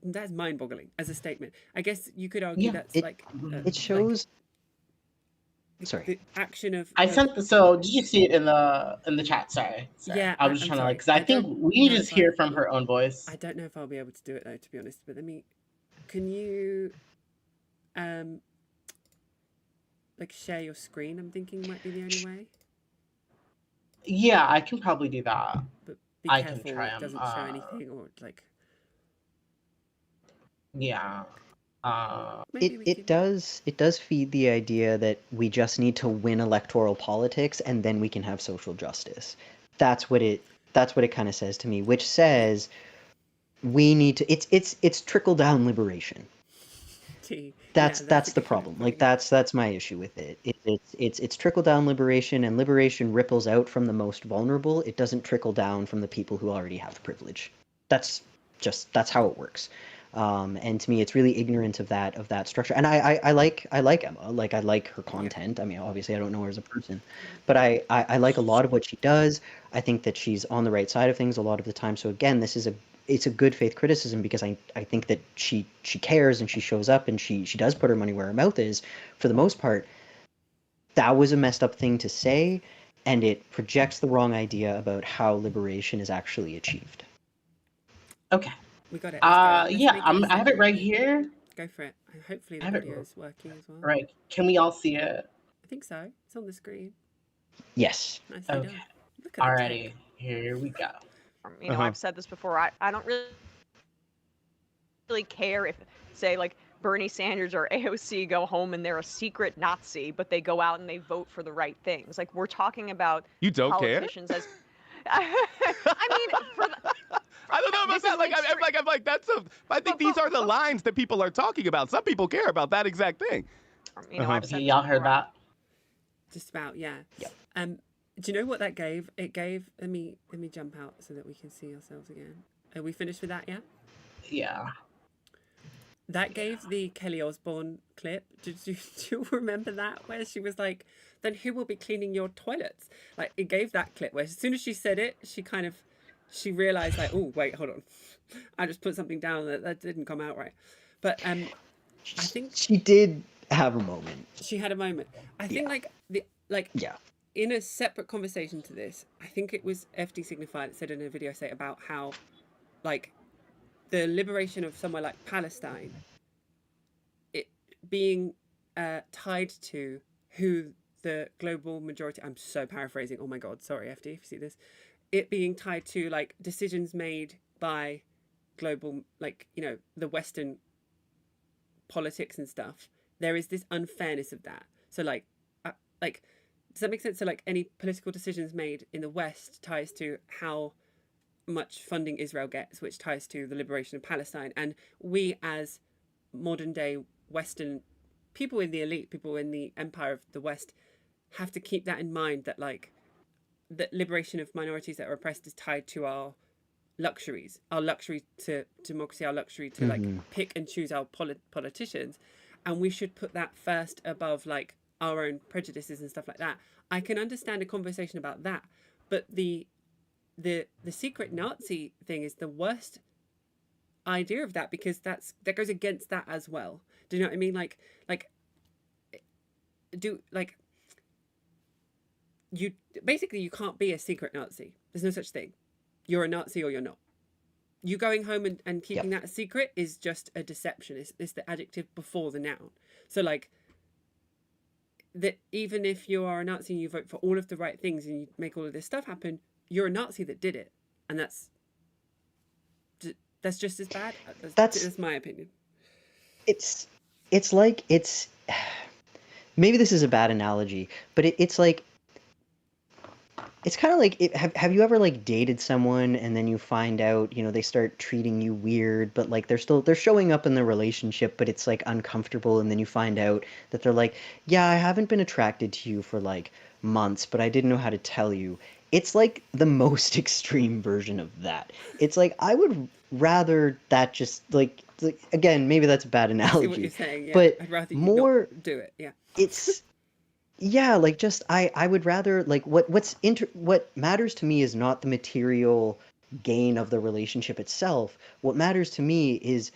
that's mind-boggling as a statement. I guess you could argue Yeah. that's It like it shows. the, Sorry. the action I of sent so did you see it in the chat? Sorry. yeah. I was just I'm trying to like, sorry. because I I think don't we need know to if just hear I from her own voice. I don't know if I'll be able to do it though, to be honest. But let me. Can you um like share your screen? I'm thinking might be the only way. Yeah, I can probably do that. But be I can careful try it them. doesn't show anything or like. Yeah. Maybe we It can. does feed the idea that we just need to win electoral politics and then we can have social justice. That's what it kind of says to me, which says we need to it's trickle down liberation. Yeah, that's a That's the good way of problem. Like putting it. that's my issue with it. It's trickle down liberation, and liberation ripples out from the most vulnerable. It doesn't trickle down from the people who already have the privilege. That's that's how it works. And to me, it's really ignorant of that structure. And I like Emma. Like I like her Yeah. content. I mean, obviously, I don't know her as a person, but I like a lot of what she does. I think that she's on the right side of things a lot of the time. So again, it's a good faith criticism because I think that she cares and she shows up and she does put her money where her mouth is for the most part. That was a messed up thing to say, and it projects the wrong idea about how liberation is actually achieved. Okay. We got it. Let's go. Let's Yeah, make it a I have it segment. right here. Go for it. Hopefully I the have it audio is working as well. right. Can we all see it? I think so. It's on the screen. Yes. Nicely Okay. done. Look at the tech. Alrighty. Here we go. I've said this before. I don't really care if, say, like Bernie Sanders or AOC go home and they're a secret Nazi, but they go out and they vote for the right things. Like we're talking about You don't politicians as. I mean, for the, I don't know about this that. is Like, I'm like, that's a. I think these are the lines that people are talking about. Some people care about that exact thing. I've said Okay, this y'all heard before. that? Just about, yeah. Yep. Do you know what that gave? It gave. Let me jump out so that we can see ourselves again. Are we finished with that? Yeah. Yeah. That gave the Kelly Osbourne clip. Do you remember that where she was like, "Then who will be cleaning your toilets?" Like it gave that clip where as soon as she said it, she realized like, "Oh wait, hold on, I just put something down that didn't come out right." But I think she did have a moment. she had a moment. I think Yeah. in a separate conversation to this, I think it was FD Signify that said in a video say about how like the liberation of somewhere like Palestine, it being tied to who the global majority. I'm so paraphrasing. Oh my god, sorry, FD, if you see this, it being tied to like decisions made by global, like the Western politics and stuff. There is this unfairness of that. So like does that make sense? So like any political decisions made in the West ties to how much funding Israel gets, which ties to the liberation of Palestine. And we as modern day Western people in the elite, people in the empire of the West, have to keep that in mind that like the liberation of minorities that are oppressed is tied to our luxuries, our luxury to democracy, our luxury to like pick and choose our politicians. And we should put that first above like our own prejudices and stuff like that. I can understand a conversation about that, but the secret Nazi thing is the worst idea of that because that goes against that as well. Do you know what I mean? You basically you can't be a secret Nazi. There's no such thing. You're a Nazi or you're not. You going home and keeping that a secret is just a deception. It's the adjective before the noun. So like that even if you are a Nazi and you vote for all of the right things and you make all of this stuff happen, you're a Nazi that did it, and that's just as bad. That's my opinion. It's like maybe this is a bad analogy, but it's like it's kind of like have you ever like dated someone and then you find out they start treating you weird, but like they're showing up in the relationship, but it's like uncomfortable, and then you find out that they're like, yeah, I haven't been attracted to you for like months, but I didn't know how to tell you. It's like the most extreme version of that. It's like I would rather that just like again, maybe that's a bad analogy. I see what you're saying, yeah. But I'd rather you more not do it. Yeah. It's yeah, like just I would rather like what matters to me is not the material gain of the relationship itself. What matters to me is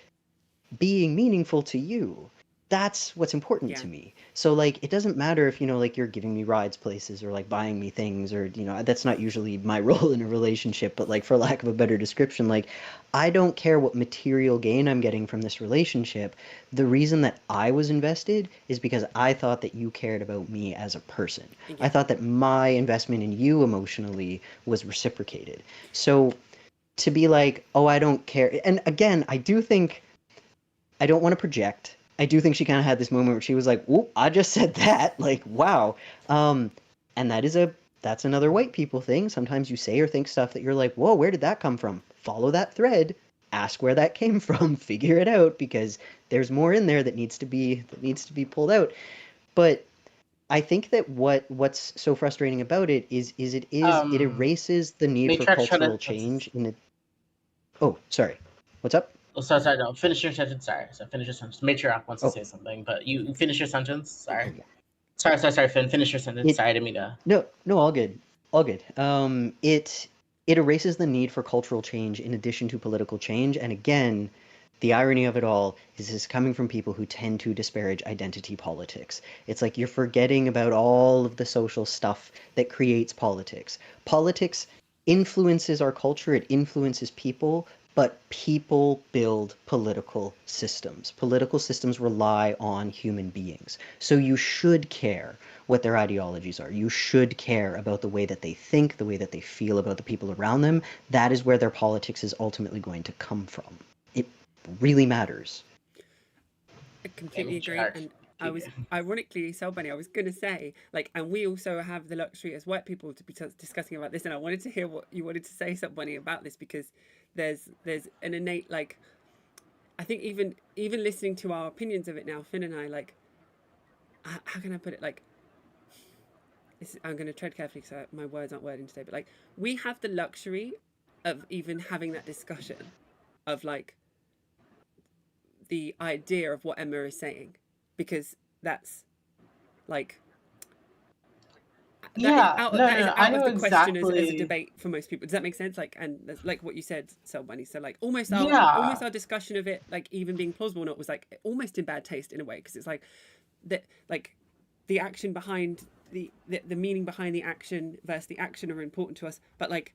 being meaningful to you. That's what's important to me. So like it doesn't matter if like you're giving me rides places or like buying me things, or that's not usually my role in a relationship, but like for lack of a better description, like I don't care what material gain I'm getting from this relationship. The reason that I was invested is because I thought that you cared about me as a person. I thought that my investment in you emotionally was reciprocated. So to be like, oh, I don't care. And again, I do think I don't want to project, I do think she kind of had this moment where she was like, "Whoop, I just said that." Like, wow. And that's another white people thing. Sometimes you say or think stuff that you're like, "Whoa, where did that come from?" Follow that thread, ask where that came from, figure it out, because there's more in there that needs to be pulled out. But I think that what's so frustrating about it is it erases the need for Matriarch trying cultural to. change in a. Oh, sorry. What's up? Oh, sorry, no. Finish your sentence. Sorry. So finish your sentence. Matriarch wants to Oh, say something, but you finish your sentence. Sorry. yeah. Sorry, Finn. Finish your sentence. It Sorry, I didn't mean to. No, all good. All good. It erases the need for cultural change in addition to political change. And again, the irony of it all is this coming from people who tend to disparage identity politics. It's like you're forgetting about all of the social stuff that creates politics. Politics influences our culture, it influences people, but people build political systems. Political systems rely on human beings. So you should care what their ideologies are. You should care about the way that they think, the way that they feel about the people around them. That is where their politics is ultimately going to come from. It really matters. I completely agree. And I was ironically, so Bunny, I was going to say, like, and we also have the luxury as white people to be discussing about this. And I wanted to hear what you wanted to say, so Bunny, about this, because there's an innate, like, I think even listening to our opinions of it now, Finn and I, like, how can I put it? Like, I'm going to tread carefully so my words aren't wording today, but like, we have the luxury of even having that discussion of like the idea of what Emma is saying, because that's like that is out of the question as a debate for most people. Does that make sense? Like, and like what you said, so Bunny. So like almost our discussion of it, like even being plausible or not, was like almost in bad taste in a way, because it's like that, like the action behind the meaning behind the action versus the action are important to us, but like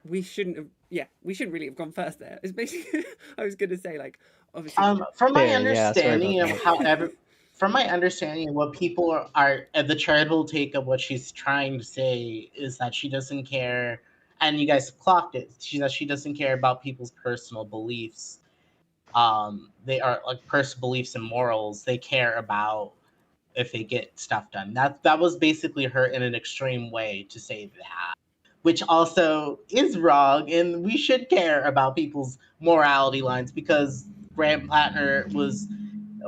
we shouldn't really have gone first there. It's basically I was gonna say, like, obviously From my Fair, yeah, sorry understanding about of that. from my understanding of what people are the charitable take of what she's trying to say is that she doesn't care, and you guys clocked it. She doesn't care about people's personal beliefs. They are like personal beliefs and morals. They care about if they get stuff done. That was basically her in an extreme way to say that, which also is wrong, and we should care about people's morality lines because Grant Plattner was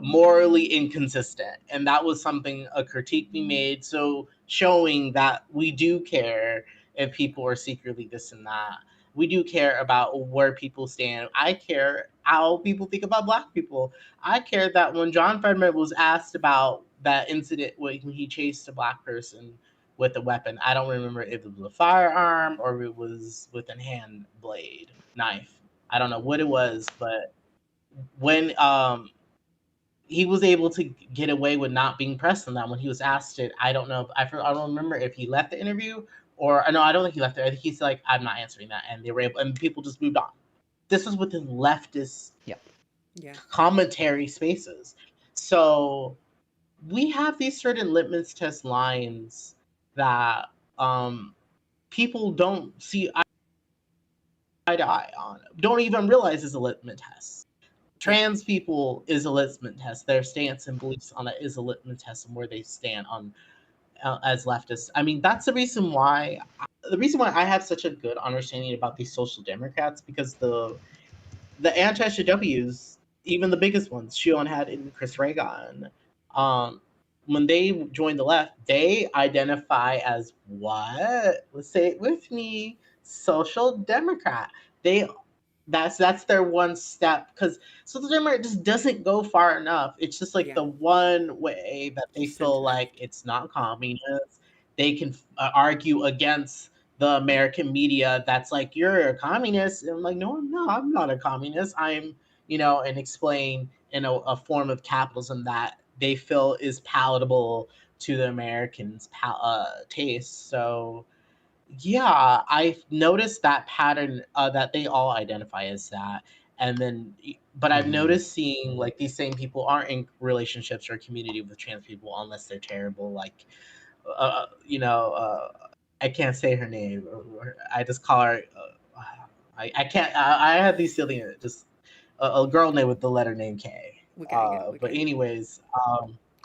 morally inconsistent, and that was something a critique we made. So showing that we do care if people are secretly this and that. We do care about where people stand. I care how people think about Black people. I care that when John Fredman was asked about that incident when he chased a Black person with a weapon, I don't remember if it was a firearm or if it was with a hand blade knife. I don't know what it was, but when he was able to get away with not being pressed on that when he was asked it. I don't know. I don't remember if he left the interview or no. I don't think he left it. I think he's like, I'm not answering that, and they were able, and people just moved on. This was within leftist commentary spaces. So we have these certain litmus test lines that people don't see eye to eye on. Don't even realize is a litmus test. Trans people is a litmus test. Their stance and beliefs on it is a litmus test, and where they stand on as leftists. I mean, that's the reason why I have such a good understanding about these social democrats, because the anti-SJWs, even the biggest ones, Shion had in Chris Reagan, when they joined the left, they identify as what? Let's say it with me, social democrat. They that's their one step, because social democrat just doesn't go far enough. It's just like the one way that they feel like it's not communist. They can argue against the American media that's like, you're a communist. And I'm like, no, I'm not a communist. I'm, and explain a form of capitalism that they feel is palatable to the Americans' taste. So yeah, I've noticed that pattern that they all identify as that. And then, but I've noticed seeing like these same people aren't in relationships or community with trans people unless they're terrible. Like, I can't say her name. I just call her. I can't. I have these silly just a girl name with the letter name K. We're getting it. We're But getting it. anyways,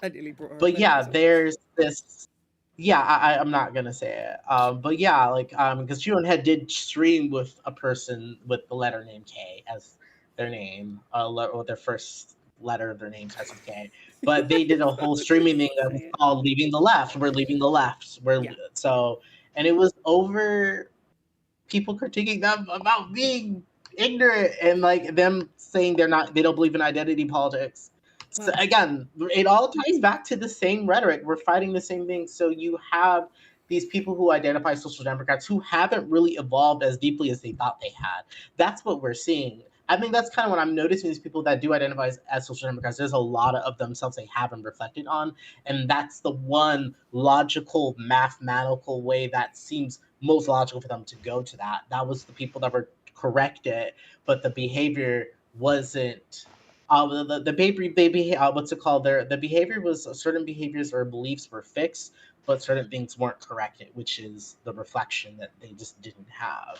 I nearly brought her up but earlier yeah, as well. there's this. Yeah, I'm not gonna say it. But yeah, like because Head did stream with a person with the letter name K as their name, or their first letter of their name starts with K. But they did a whole streaming thing that was Say it. called "Leaving the Left." We're leaving the left. Yeah. And it was over people critiquing them about being ignorant and like them saying they don't believe in identity politics. So Well, again, it all ties back to the same rhetoric. We're fighting the same thing. So you have these people who identify as social democrats who haven't really evolved as deeply as they thought they had. That's what we're seeing. I think that's kind of what I'm noticing. These people that do identify as social democrats, there's a lot of themselves they haven't reflected on, and that's the one logical, mathematical way that seems most logical for them to go to that. That was the people that were corrected, but the behavior wasn't. The behavior, what's it called? The behavior was certain behaviors or beliefs were fixed, but certain things weren't corrected, which is the reflection that they just didn't have.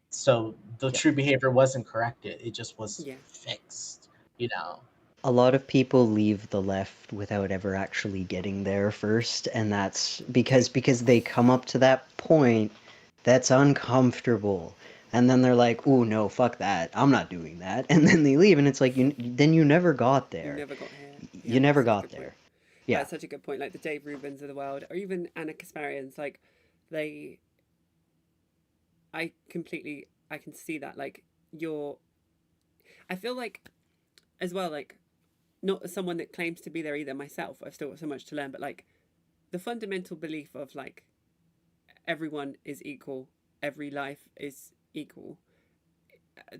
So the Yeah. true behavior wasn't corrected; it just was yeah. fixed. You know. A lot of people leave the left without ever actually getting there first, and that's because they come up to that point that's uncomfortable. And then they're like, "Oh no, fuck that. I'm not doing that." And then they leave and it's like you never got You there. never got here. Yeah, You never that's such a got good point. there. Yeah. That's such a good point. Like the Dave Rubens of the world, or even Anna Kasparians, like they, I can see that. Like I feel like, as well, like not someone that claims to be there either myself. I've still got so much to learn, but like the fundamental belief of like everyone is equal, every life is equal,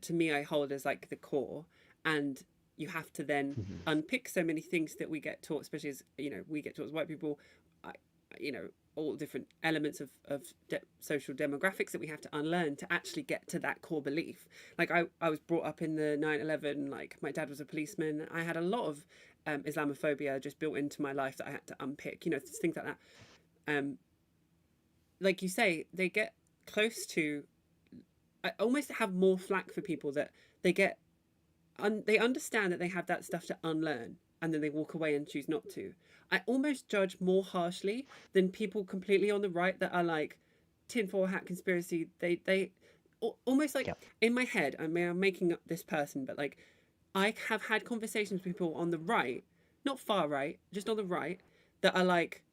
to me I hold as like the core. And you have to then unpick so many things that we get taught, especially as we get taught as white people. I, all different elements of social demographics that we have to unlearn to actually get to that core belief. Like I was brought up in the 9/11, like my dad was a policeman. I had a lot of Islamophobia just built into my life that I had to unpick, things like that. Like you say, they get close to, I almost have more flack for people that they get, they understand that they have that stuff to unlearn and then they walk away and choose not to. I almost judge more harshly than people completely on the right that are like tinfoil hat conspiracy. They almost like, in my head, I mean, I'm making up this person, but like I have had conversations with people on the right, not far right, just on the right, that are like,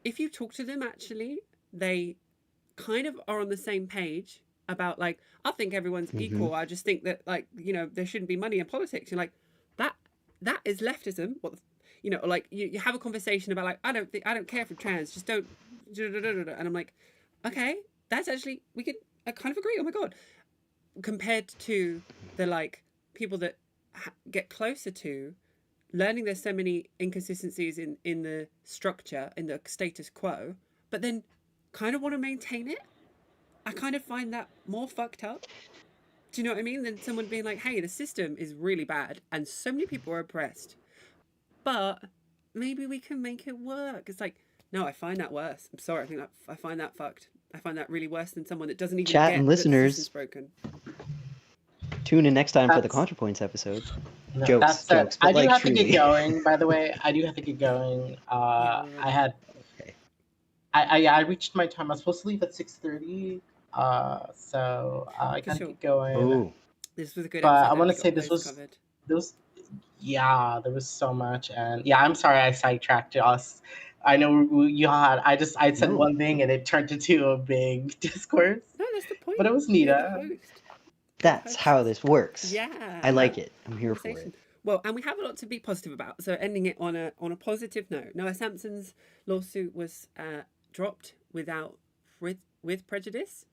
if you talk to them, actually, they kind of are on the same page about like, I think everyone's equal. I just think that like, there shouldn't be money in politics. You're like, that is leftism. What the, or like you have a conversation about like, I don't care for trans, just don't. And I'm like, okay, that's actually, I kind of agree. Oh my God. Compared to the like people that get closer to learning there's so many inconsistencies in the structure, in the status quo, but then kind of want to maintain it. I kind of find that more fucked up. Do you know what I mean? Than someone being like, hey, the system is really bad and so many people are oppressed, but maybe we can make it work. It's like, no, I find that worse. I'm sorry. I find that fucked. I find that really worse than someone that doesn't even Chat get and that the system's listeners, broken. tune in next time for the That's ContraPoints episode. no, Jokes, that's but I do like have to truly. get going. By the way, I do have to get going. Yeah, we're I ready. had Okay. I reached my time. I was supposed to leave at 6:30. So I For gotta sure. get going. Oh, This was a good But I episode. want We to got say this loads was covered. there was yeah, there was so much, and yeah, I'm sorry I sidetracked us. I know you had. I said no. one thing and it turned into a big discourse, No, that's the but it point. was You're the Nita. host. You're the That's how host. this works. Yeah. I like it. I'm here for Conversation. it. Well, and we have a lot to be positive about. So ending it on a positive note. Noah Samsen's lawsuit was dropped with prejudice.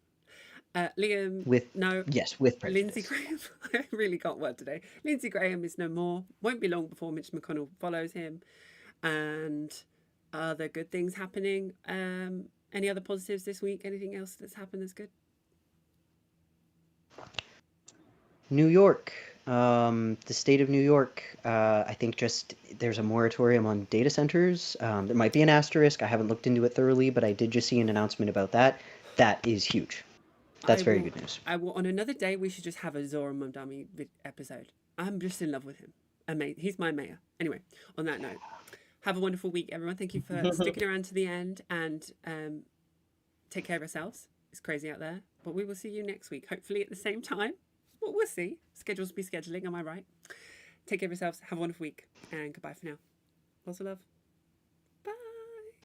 Liam, With no, with Lindsey prejudice. Graham. I really can't word today. Lindsey Graham is no more. Won't be long before Mitch McConnell follows him. And other good things happening. Any other positives this week? Anything else that's happened that's good? New York, the state of New York, I think just there's a moratorium on data centers. There might be an asterisk. I haven't looked into it thoroughly, but I did just see an announcement about that. That is huge. That's very good news. I will, on another day, we should just have a Zora Mamdani episode. I'm just in love with him. amazing. He's my mayor. Anyway, on that note, have a wonderful week, everyone. Thank you for sticking around to the end, and take care of yourselves. It's crazy out there, but we will see you next week, hopefully at the same time. Well, we'll see. Schedules be scheduling, am I right? Take care of yourselves. Have a wonderful week, and goodbye for now. Lots of love.